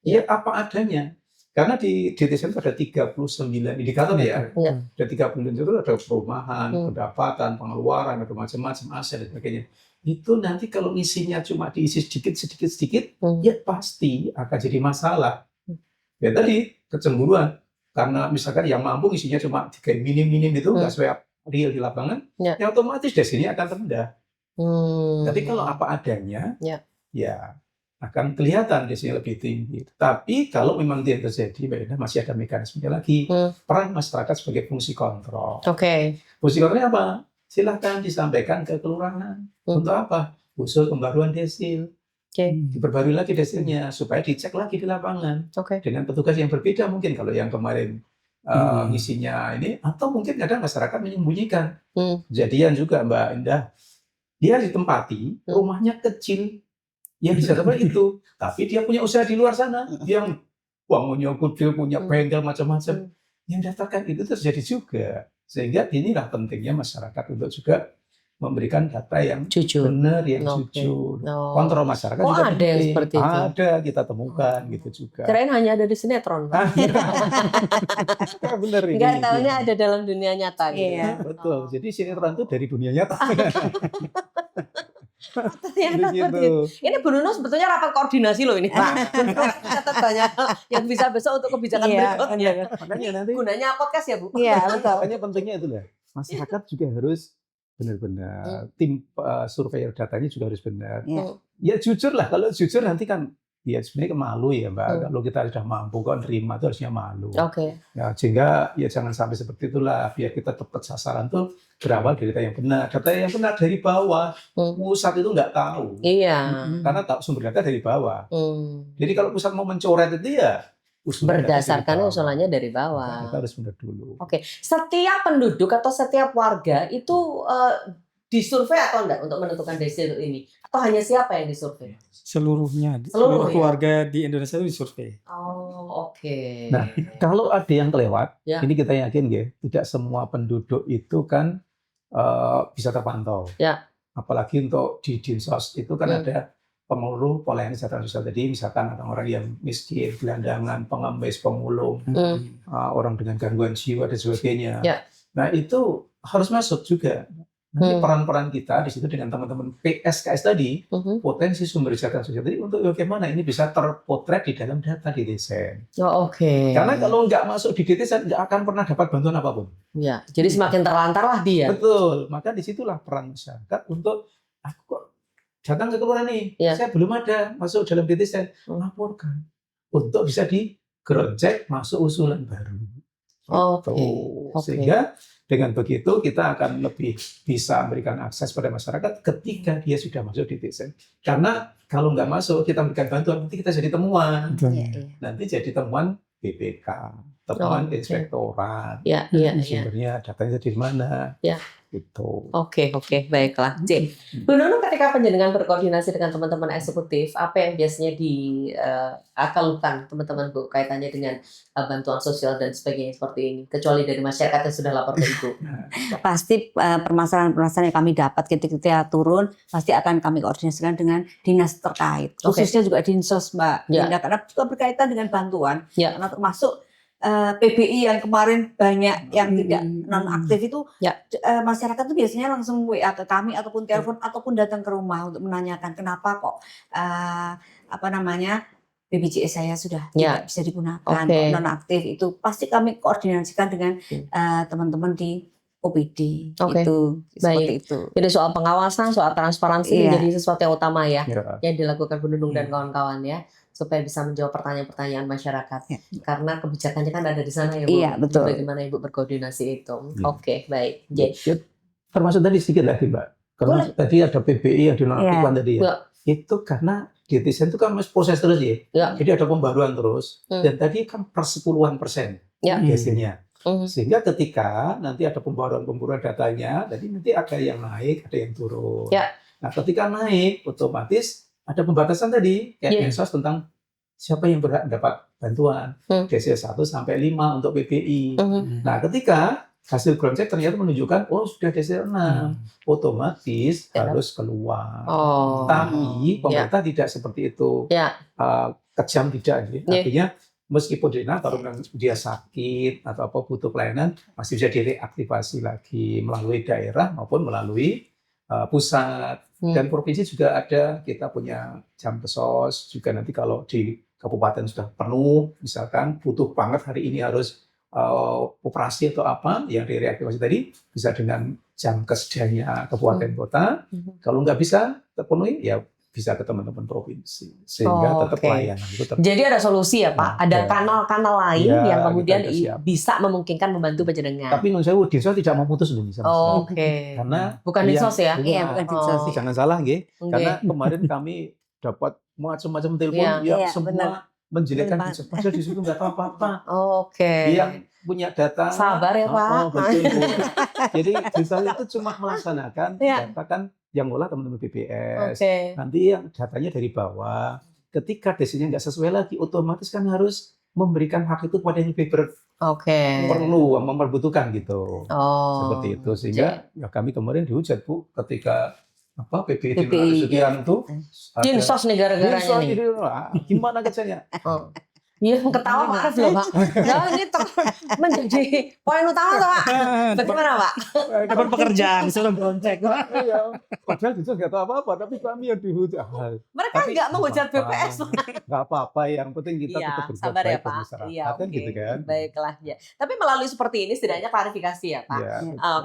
Ya apa adanya. Karena di DTSEN itu ada 39 indikator ya. Ada 39 itu ada perumahan, pendapatan, pengeluaran, ada macam-macam aset dan sebagainya. Itu nanti kalau isinya cuma diisi sedikit, ya pasti akan jadi masalah. Ya tadi kecemburuan, karena misalkan yang mampu isinya cuma kayak minim-minim itu nggak sesuai real di lapangan, ya otomatis desilnya akan rendah. Tapi kalau apa adanya, ya akan kelihatan desilnya lebih tinggi. Tapi kalau memang tidak terjadi, masih ada mekanismenya lagi. Peran masyarakat sebagai fungsi kontrol. Fungsi kontrolnya apa? Silahkan disampaikan ke kelurahan. Untuk apa? Usul pembaruan desil. Diperbarui lagi desilnya supaya dicek lagi di lapangan dengan petugas yang berbeda mungkin kalau yang kemarin isinya ini, atau mungkin kadang masyarakat menyembunyikan. Kejadian juga Mbak Indah, dia ditempati rumahnya kecil, yang bisa dapat itu, tapi dia punya usaha di luar sana, yang bangunnya gede, punya bengkel macam-macam, yang daftarkan itu terjadi juga. Sehingga inilah pentingnya masyarakat untuk juga memberikan data yang benar, yang jujur. Kontrol masyarakat juga ada yang seperti itu? Ada, kita temukan gitu juga. Kirain hanya ada di sinetron. Benar ini. Enggak tahunya ada dalam dunia nyata gitu. Iya. Betul. Jadi sinetron itu dari dunia nyata. Ternyata seperti itu. Ini Bu Nunung sebetulnya rapat koordinasi loh ini. Catat banyak yang bisa besok untuk kebijakan berikutnya. Makanya nanti gunanya podcast ya Bu. Iya betul. Makanya pentingnya itu lah. Masyarakat juga harus benar-benar tim surveyor datanya juga harus benar. Ya jujur lah. Kalau jujur nanti kan ya sebenarnya malu ya Mbak. Kalau kita sudah mampu kok nerima itu harusnya malu. Oke. Ya, sehingga ya jangan sampai seperti itulah, biar kita tepat sasaran tuh berawal dari data yang benar. Data yang benar dari bawah, pusat itu nggak tahu. Iya. Karena sumber data dari bawah. Jadi kalau pusat mau mencoret itu ya berdasarkan usulannya dari bawah. Kita harus benar dulu. Oke, setiap penduduk atau setiap warga itu disurvei atau enggak untuk menentukan desil ini? Atau hanya siapa yang disurvei? Seluruhnya, Seluruh seluruh keluarga di Indonesia itu disurvei. Oh, oke. Nah, kalau ada yang kelewat, Ya. ini kita yakin ya, tidak semua penduduk itu kan bisa terpantau. Ya. Apalagi untuk di Dinsos itu kan ada pengurus pelayanan kesehatan sosial. Jadi misalkan ada orang yang miskin, gelandangan, pengemis, pemulung, orang dengan gangguan jiwa dan sebagainya. Ya. Nah itu harus masuk juga. Nanti peran-peran kita di situ dengan teman-teman PSKS tadi, potensi sumber kesehatan sosial tadi untuk bagaimana ini bisa terpotret di dalam data di desain. Oh, oke. Karena kalau nggak masuk di desain nggak akan pernah dapat bantuan apapun. Ya, jadi semakin terlantar lah dia. Betul. Maka disitulah peran masyarakat untuk aku kok datang ke kelurahan nih, Ya. saya belum ada masuk dalam desain, laporkan untuk bisa di ground check masuk usulan baru. Oke. Gitu. Sehingga dengan begitu kita akan lebih bisa memberikan akses pada masyarakat ketika dia sudah masuk di desain. Karena kalau nggak masuk kita memberikan bantuan, nanti kita jadi temuan. Nanti jadi temuan BPK, temuan inspektorat. Iya. Sumbernya datanya dari mana? Ya. Gitu. Oke, baiklah. J. Bu Nunung, ketika penjenengan berkoordinasi dengan teman-teman eksekutif, apa yang biasanya diakalkan teman-teman Bu kaitannya dengan bantuan sosial dan sebagainya seperti ini, kecuali dari masyarakat yang sudah lapor ke Ibu? Pasti permasalahan-permasalahan yang kami dapat ketika turun pasti akan kami koordinasikan dengan dinas terkait. Khususnya juga Dinsos, Mbak. Ya. Karena juga berkaitan dengan bantuan. Ya. Karena termasuk PBI yang kemarin banyak yang tidak non-aktif itu, masyarakat itu biasanya langsung WA ke kami ataupun telepon ataupun datang ke rumah untuk menanyakan kenapa kok BPJS saya sudah tidak bisa digunakan, kok non-aktif. Itu pasti kami koordinasikan dengan teman-teman di OPD. Itu seperti itu. Jadi soal pengawasan, soal transparansi menjadi sesuatu yang utama ya, yang dilakukan Bu Nunung dan kawan-kawan ya, supaya bisa menjawab pertanyaan-pertanyaan masyarakat. Karena kebijakannya kan ada di sana ya Bu. Iya, betul. Bagaimana Ibu berkoordinasi itu. Oke, baik. Termasuk tadi sedikit lagi Mbak. Karena tadi ada PBI yang dinonaktifkan tadi ya. Itu karena di desain itu kan proses terus ya. Jadi ada pembaruan terus. Dan tadi kan per 10-an% hasilnya. Sehingga ketika nanti ada pembaruan datanya, jadi nanti ada yang naik, ada yang turun. Nah ketika naik, otomatis ada pembatasan tadi, kayak Dinsos tentang siapa yang berhak dapat bantuan. Desil 1 sampai 5 untuk PBI. Nah ketika hasil ground check ternyata menunjukkan, oh sudah desil 6, otomatis harus keluar. Tapi pemerintah tidak seperti itu. Kejam tidak. Artinya meskipun dia sakit atau apa butuh pelayanan, masih bisa direaktivasi lagi melalui daerah maupun melalui pusat. Dan provinsi juga ada, kita punya jam kesos juga. Nanti kalau di kabupaten sudah penuh, misalkan butuh banget hari ini harus operasi atau apa yang direaktivasi tadi, bisa dengan jam kesedianya kabupaten kota. Kalau nggak bisa terpenuhi, ya bisa ke teman-teman provinsi, sehingga tetap pelayanan itu tetap. Jadi ada solusi ya Pak, ada kanal-kanal lain yang kemudian bisa memungkinkan membantu penjenengan. Tapi menurut saya Dinsos tidak mau putus dulu karena bukan Dinsos ya? Iya, bukan Dinsos. Jangan salah nggih. Karena kemarin kami dapat macam-macam telepon semua menjelekkan Dinsos, padahal di situ nggak tahu apa-apa. Yang punya data sabar ya Pak. Betul. Jadi Dinsos itu cuma melaksanakan data kan yang ngolah teman-teman BPS. Nanti yang datanya dari bawah. Ketika desainnya nggak sesuai lagi, otomatis kan harus memberikan hak itu kepada yang lebih perlu, memperbutuhkan gitu. Seperti itu. Sehingga ya kami kemarin dihujat Bu, ketika PBI sekian itu. Dinsos nih gara-garanya nih. Gimana kerjanya? Iya, ketawa Pak Arif loh Pak. Nah, ini menjadi poin utama Pak. Bagaimana Pak? Dapat pekerjaan, disuruh gonceng. Padahal Dinsos nggak tahu apa-apa, tapi kami yang dihujat. Mereka nggak menghujat BPS. Nggak apa-apa, yang penting kita tetap berbuat sabar baik ya Pak. Iya, gitu kan. Baiklah ya. Tapi melalui seperti ini setidaknya klarifikasi ya Pak.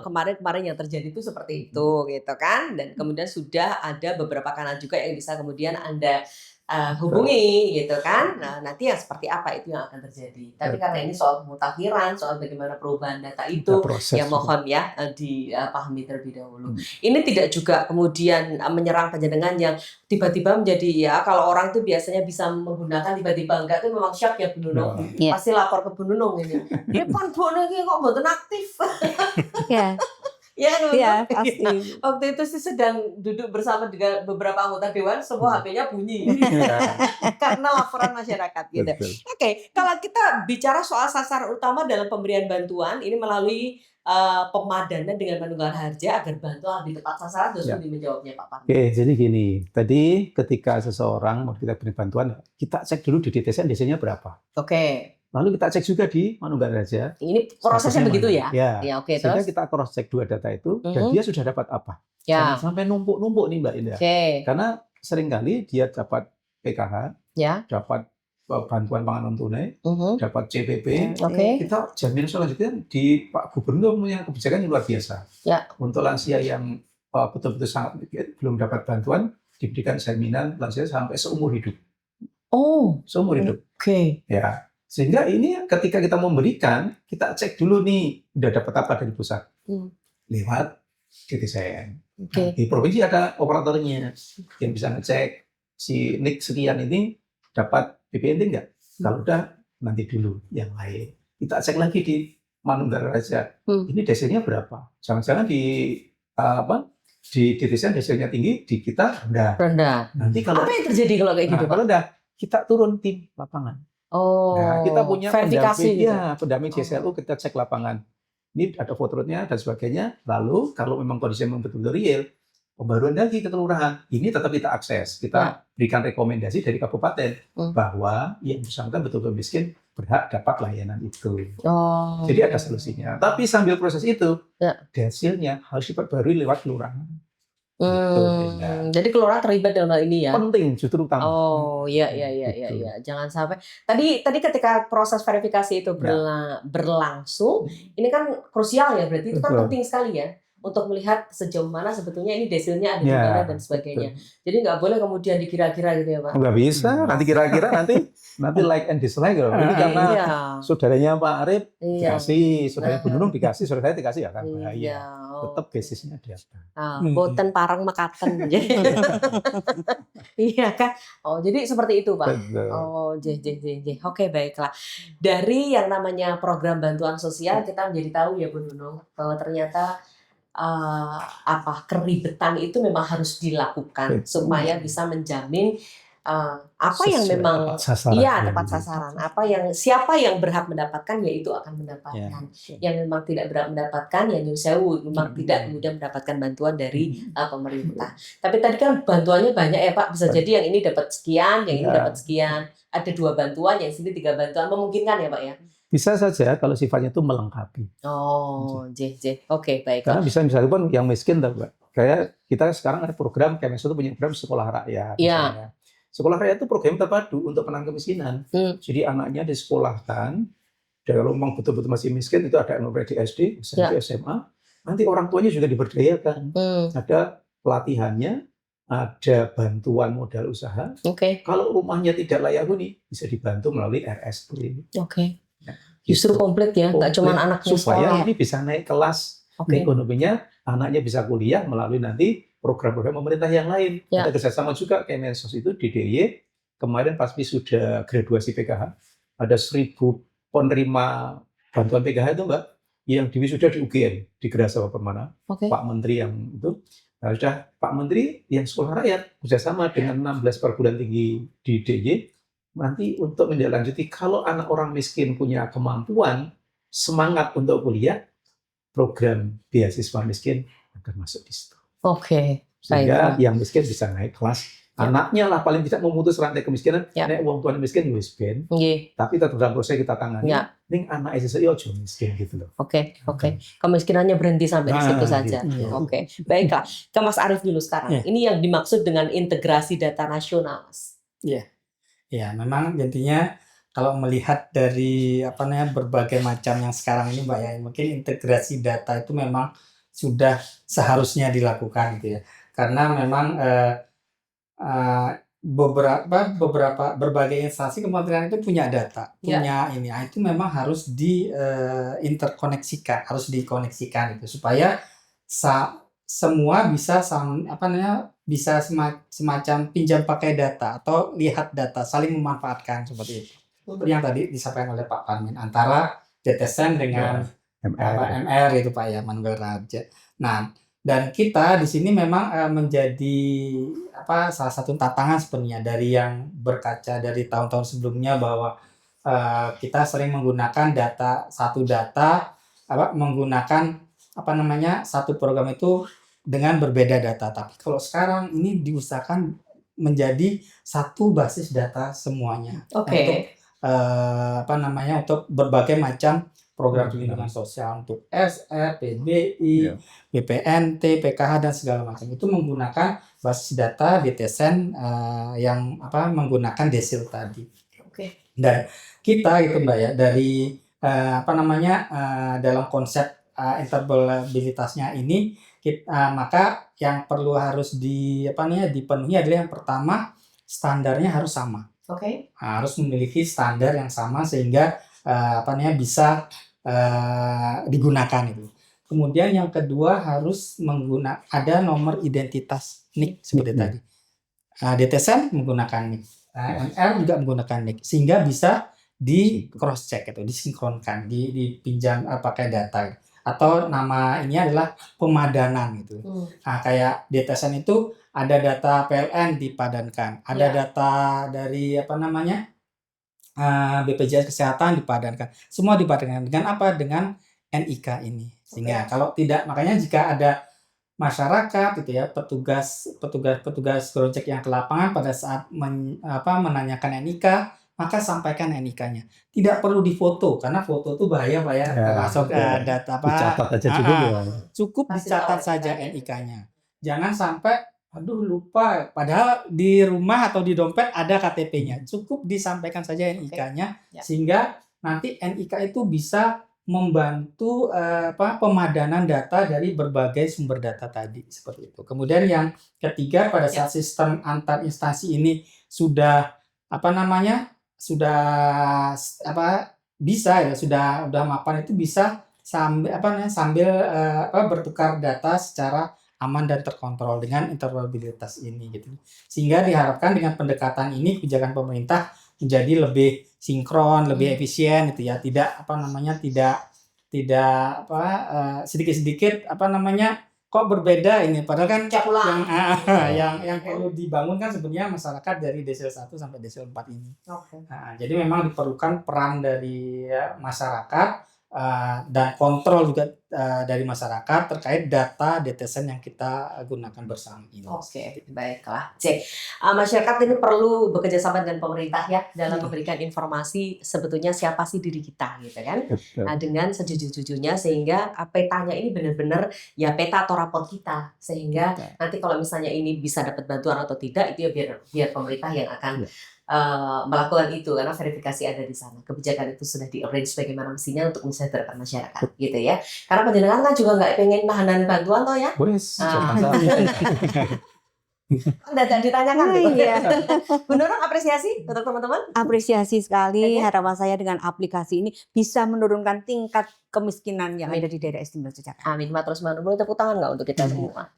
Kemarin yang terjadi itu seperti itu gitu kan. Dan kemudian sudah ada beberapa kanal juga yang bisa kemudian Anda hubungi gitu kan. Nah, nanti yang seperti apa itu yang akan terjadi. Tapi karena ini soal pemutakhiran, soal bagaimana perubahan data itu, Kita proses ya juga. mohon ya dipahami terlebih dahulu. Ini tidak juga kemudian menyerang panjenengan yang tiba-tiba menjadi ya kalau orang itu biasanya bisa menggunakan tiba-tiba enggak itu memang shock ya Bu Nunung. Nah, Iya. Pasti lapor ke Bu Nunung ini. Dia pun Bu Nunung ini kok mboten aktif. Ya, Ya kan Bu ya Nunung? pasti. Waktu itu sih sedang duduk bersama dengan beberapa anggota dewan, semua HP-nya bunyi ya, karena laporan masyarakat gitu. betul. Oke, kalau kita bicara soal sasaran utama dalam pemberian bantuan ini melalui pemadanan dengan manunggal harja agar bantuan lebih tepat sasaran, terus Ya. menjawabnya Pak Parmi. Oke, jadi gini, tadi ketika seseorang mau kita beri bantuan, kita cek dulu di DTSN DC-nya berapa. Oke, Lalu kita cek juga di manunggal harja. ini prosesnya statusnya begitu mana. ya? Ya. Oke, Sehingga terus? kita cross check dua data itu dan Mhm. dia sudah dapat apa. Ya, Jangan sampai numpuk-numpuk nih Mbak Indah. oke, Karena seringkali dia dapat PKH, ya, dapat bantuan pangan non tunai, mhm. dapat CPP. Oke, Kita jamin selanjutnya di Pak Gubernur punya kebijakan yang luar biasa. Ya. Untuk lansia yang betul-betul sangat belum dapat bantuan, diberikan jaminan lansia sampai seumur hidup. oh, Seumur hidup. oke, Ya. Sehingga ini ketika kita memberikan, kita cek dulu nih udah dapat apa dari pusat. Hmm. Lewat DTSN. oke, Di provinsi ada operatornya yang bisa ngecek si NIK sekian ini dapat BPNT enggak? Kalau udah nanti dulu yang lain. Kita cek lagi di Manunggal Raja. Ini desainnya berapa? Jangan-jangan di di DTSN desainnya tinggi, di kita rendah. rendah. Nanti kalau Apa yang terjadi kalau kayak gitu, Pak? kalau udah kita turun tim lapangan. Oh, Nah, kita punya verifikasi pendamping, gitu. ya, pendamping JSLU, kita cek lapangan. Ini ada fotonya dan sebagainya. Lalu kalau memang kondisinya memang betul-betul real, pembaruan lagi ke kelurahan. Ini tetap kita akses. Kita berikan rekomendasi dari kabupaten bahwa yang bersangkutan betul-betul miskin berhak dapat layanan itu. Oh. Jadi ada solusinya. Tapi sambil proses itu, Ya. hasilnya harus diperbarui lewat kelurahan. Gitu, Dinda. Jadi kelurahan terlibat dalam hal ini ya? Penting justru utama. Oh, iya. Gitu. Jangan sampai tadi ketika proses verifikasi itu berlangsung, ini kan krusial ya, berarti itu kan Betul. penting sekali ya untuk melihat sejauh mana sebetulnya ini desilnya ada di Ya, mana dan sebagainya. Jadi nggak boleh kemudian dikira-kira gitu ya, Pak. Nggak bisa, nanti kira-kira nanti like and dislike loh. Ini karena Iya. saudaranya Pak Arif Iya. dikasih, saudaranya Bu Nunung dikasih, saudara saya dikasih, ya kan bahaya. Iya. Tetap basisnya data. Boten parang mekaten. Iya kan? Oh, jadi seperti itu, Pak. Betul. Oh, Oke, baiklah. Dari yang namanya program bantuan sosial kita menjadi tahu ya Bu Nunung bahwa ternyata keribetan itu memang harus dilakukan supaya bisa menjamin apa yang Sesuai memang tepat sasaran. iya tepat sasaran. Siapa yang berhak mendapatkan ya itu akan mendapatkan. Yang memang tidak berhak mendapatkan ya nyun sewu memang tidak kemudian mendapatkan bantuan dari pemerintah. Tapi tadi kan bantuannya banyak ya Pak. Bisa jadi yang ini dapat sekian, yang ini dapat sekian. Ada 2 bantuan, yang sini 3 bantuan. Memungkinkan ya Pak ya? Bisa saja kalau sifatnya itu melengkapi. Oh, Oke, baik. Karena bisa misalnya pun yang miskin, Mbak. Kayak kita sekarang ada program, Kemensos itu punya program sekolah rakyat. Iya. Misalnya. Sekolah rakyat itu program terpadu untuk penanganan kemiskinan. Jadi anaknya disekolahkan, dan kalau memang betul-betul masih miskin itu ada mulai di SD, SMP, SMA. Nanti orang tuanya juga diberdayakan. Ada pelatihannya, ada bantuan modal usaha. Oke. Kalau rumahnya tidak layak huni, bisa dibantu melalui RSP. Oke. Justru komplit ya, nggak cuma anaknya supaya sekolah. ini bisa naik kelas ekonominya, anaknya bisa kuliah melalui nanti program-program pemerintah yang lain. Ada kerjasama juga Kemensos itu di DIY kemarin pas sudah graduasi PKH ada 1.000 penerima bantuan PKH itu Mbak yang diwisuda di UGM di Gerasa Permana. Pak Menteri yang itu sudah Pak Menteri yang sekolah rakyat kerjasama dengan 16 perguruan tinggi di DIY. Nanti untuk menindaklanjuti kalau anak orang miskin punya kemampuan semangat untuk kuliah, program beasiswa miskin akan masuk di situ. Oke. Sehingga yang miskin bisa naik kelas. Anaknya lah paling tidak memutus rantai kemiskinan. Nek wong tuane miskin miskin. Tapi tetap dalam proses kita tangani. Ning anak SSI ojo miskin gitu loh. Oke. Kemiskinannya berhenti sampai di situ saja. Gitu. Oke. Baiklah. Ke Mas Arief dulu sekarang. Ini yang dimaksud dengan integrasi data nasional, Mas. Iya. Ya, memang intinya kalau melihat dari berbagai macam yang sekarang ini Mbak ya, mungkin integrasi data itu memang sudah seharusnya dilakukan gitu ya. Karena memang berbagai instansi kementerian itu punya data, punya ini. Nah, itu memang harus interkoneksikan, harus dikoneksikan itu supaya semua bisa bisa semacam pinjam pakai data atau lihat data, saling memanfaatkan seperti itu. Seperti yang tadi disampaikan oleh Pak Parmin antara DTSN dengan MR itu Pak ya, Manuel Raharja. Nah, dan kita di sini memang menjadi salah satu tantangan sebenarnya dari yang berkaca dari tahun-tahun sebelumnya bahwa kita sering menggunakan menggunakan satu program itu dengan berbeda data. Tapi kalau sekarang ini diusahakan menjadi satu basis data semuanya. Oke. Untuk berbagai macam program perlindungan sosial untuk SR, PBI, BPNT, PKH dan segala macam itu menggunakan basis data DTSN yang menggunakan desil tadi. Oke. Dan kita gitu Mbak ya dari dalam konsep interoperabilitasnya ini maka yang perlu harus dipenuhi adalah yang pertama standarnya harus sama. Oke. Harus memiliki standar yang sama sehingga bisa digunakan itu. Kemudian yang kedua harus ada nomor identitas NIK seperti tadi. DTSN menggunakan NIK, MR juga menggunakan NIK sehingga bisa di cross check itu, disinkronkan, dipinjam pakai data atau nama ini adalah pemadanan gitu. Nah, kayak DTSN itu ada data PLN dipadankan, ada data dari BPJS Kesehatan dipadankan. Semua dipadankan dengan apa? Dengan NIK ini. Sehingga kalau tidak, makanya jika ada masyarakat gitu ya, petugas ground check yang ke lapangan pada saat menanyakan NIK, maka sampaikan NIK-nya. Tidak perlu difoto karena foto itu bahaya Pak ya, termasuk data dicatat aja cukup ya. Cukup dicatat saja NIK-nya. Jangan sampai aduh lupa, padahal di rumah atau di dompet ada KTP-nya. Cukup disampaikan saja NIK-nya sehingga nanti NIK itu bisa membantu pemadanan data dari berbagai sumber data tadi seperti itu. Kemudian yang ketiga pada saat sistem antar instansi ini sudah sudah mapan itu bisa sambil bertukar data secara aman dan terkontrol dengan interoperabilitas ini gitu. Sehingga diharapkan dengan pendekatan ini kebijakan pemerintah menjadi lebih sinkron, lebih efisien gitu ya. Tidak sedikit-sedikit kok berbeda ini padahal kan yang perlu dibangun kan sebenarnya masyarakat dari desil 1 sampai desil 4 ini. Jadi memang diperlukan peran dari masyarakat dan kontrol juga dari masyarakat terkait data DTSN yang kita gunakan bersama ini. Oke, baiklah. Masyarakat ini perlu bekerja sama dengan pemerintah ya dalam memberikan informasi sebetulnya siapa sih diri kita gitu kan. Nah, dengan sejujur-jujurnya sehingga petanya ini benar-benar ya peta atau rapor kita sehingga nanti kalau misalnya ini bisa dapat bantuan atau tidak itu ya biar pemerintah yang akan melakukan itu karena verifikasi ada di sana. Kebijakan itu sudah di-arrange bagaimana mestinya untuk mensejahterakan masyarakat gitu ya. Karena penjenengan kan juga nggak pengen nahan bantuan toh ya. Tidak ditanyakan gitu. Menurut apresiasi untuk teman-teman? Apresiasi sekali. Harapan saya dengan aplikasi ini bisa menurunkan tingkat kemiskinan yang ada di daerah istimewa Yogyakarta. Amin. Matur nuwun. Boleh tepuk tangan nggak untuk kita semua?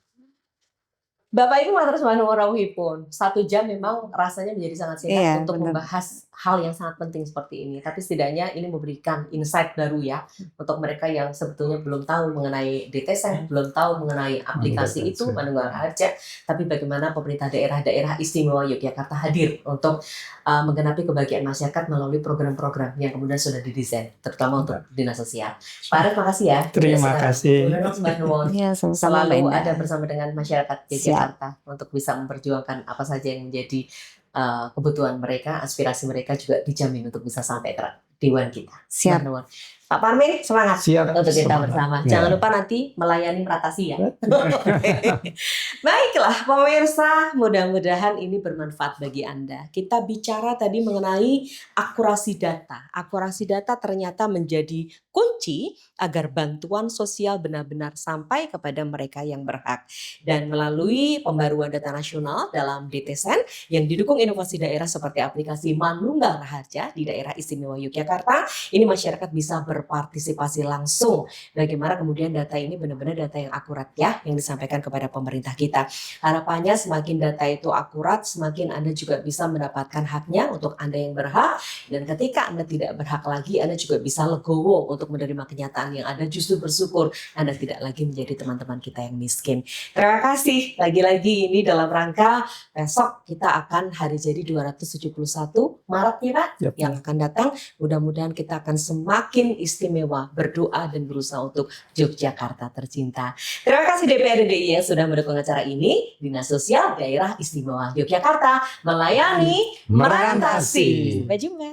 Bapak Ibu matur nuwun rawuhipun. 1 jam memang rasanya menjadi sangat singkat untuk membahas hal yang sangat penting seperti ini. Tapi setidaknya ini memberikan insight baru ya untuk mereka yang sebetulnya belum tahu mengenai DTSN, belum tahu mengenai aplikasi itu Manuel Raharja. Tapi bagaimana pemerintah daerah istimewa Yogyakarta hadir untuk menggenapi kebahagiaan masyarakat melalui program-program yang kemudian sudah didesain, terutama untuk dinas sosial. Pak Arief, makasih ya. Terima kasih. Selalu ada bersama dengan masyarakat Yogyakarta untuk bisa memperjuangkan apa saja yang menjadi kebutuhan mereka, aspirasi mereka juga dijamin untuk bisa sampai ke Dewan kita. Siap. Pak Parmin, semangat Siap. untuk kita Semangat. bersama. Ya. Jangan lupa nanti melayani Meratasi ya. Baiklah pemirsa, mudah-mudahan ini bermanfaat bagi Anda. Kita bicara tadi mengenai akurasi data. Akurasi data ternyata menjadi kunci agar bantuan sosial benar-benar sampai kepada mereka yang berhak. Dan melalui pembaruan data nasional dalam DTSEN yang didukung inovasi daerah seperti aplikasi Manunggal Raharja di daerah istimewa Yogyakarta, ini masyarakat bisa berpartisipasi langsung bagaimana kemudian data ini benar-benar data yang akurat ya yang disampaikan kepada pemerintah kita. Harapannya semakin data itu akurat, semakin Anda juga bisa mendapatkan haknya untuk Anda yang berhak, dan ketika Anda tidak berhak lagi, Anda juga bisa legowo untuk menerima kenyataan yang ada, justru bersyukur Anda tidak lagi menjadi teman-teman kita yang miskin. Terima kasih. Lagi-lagi ini dalam rangka besok kita akan hari jadi 271 Maret ya Pak Yap. yang akan datang. Mudah-mudahan kita akan semakin istimewa berdoa dan berusaha untuk Yogyakarta tercinta. Terima kasih DPRD DIY yang sudah mendukung acara ini. Dinas Sosial Daerah Istimewa Yogyakarta melayani Merantasi. Sampai jumpa.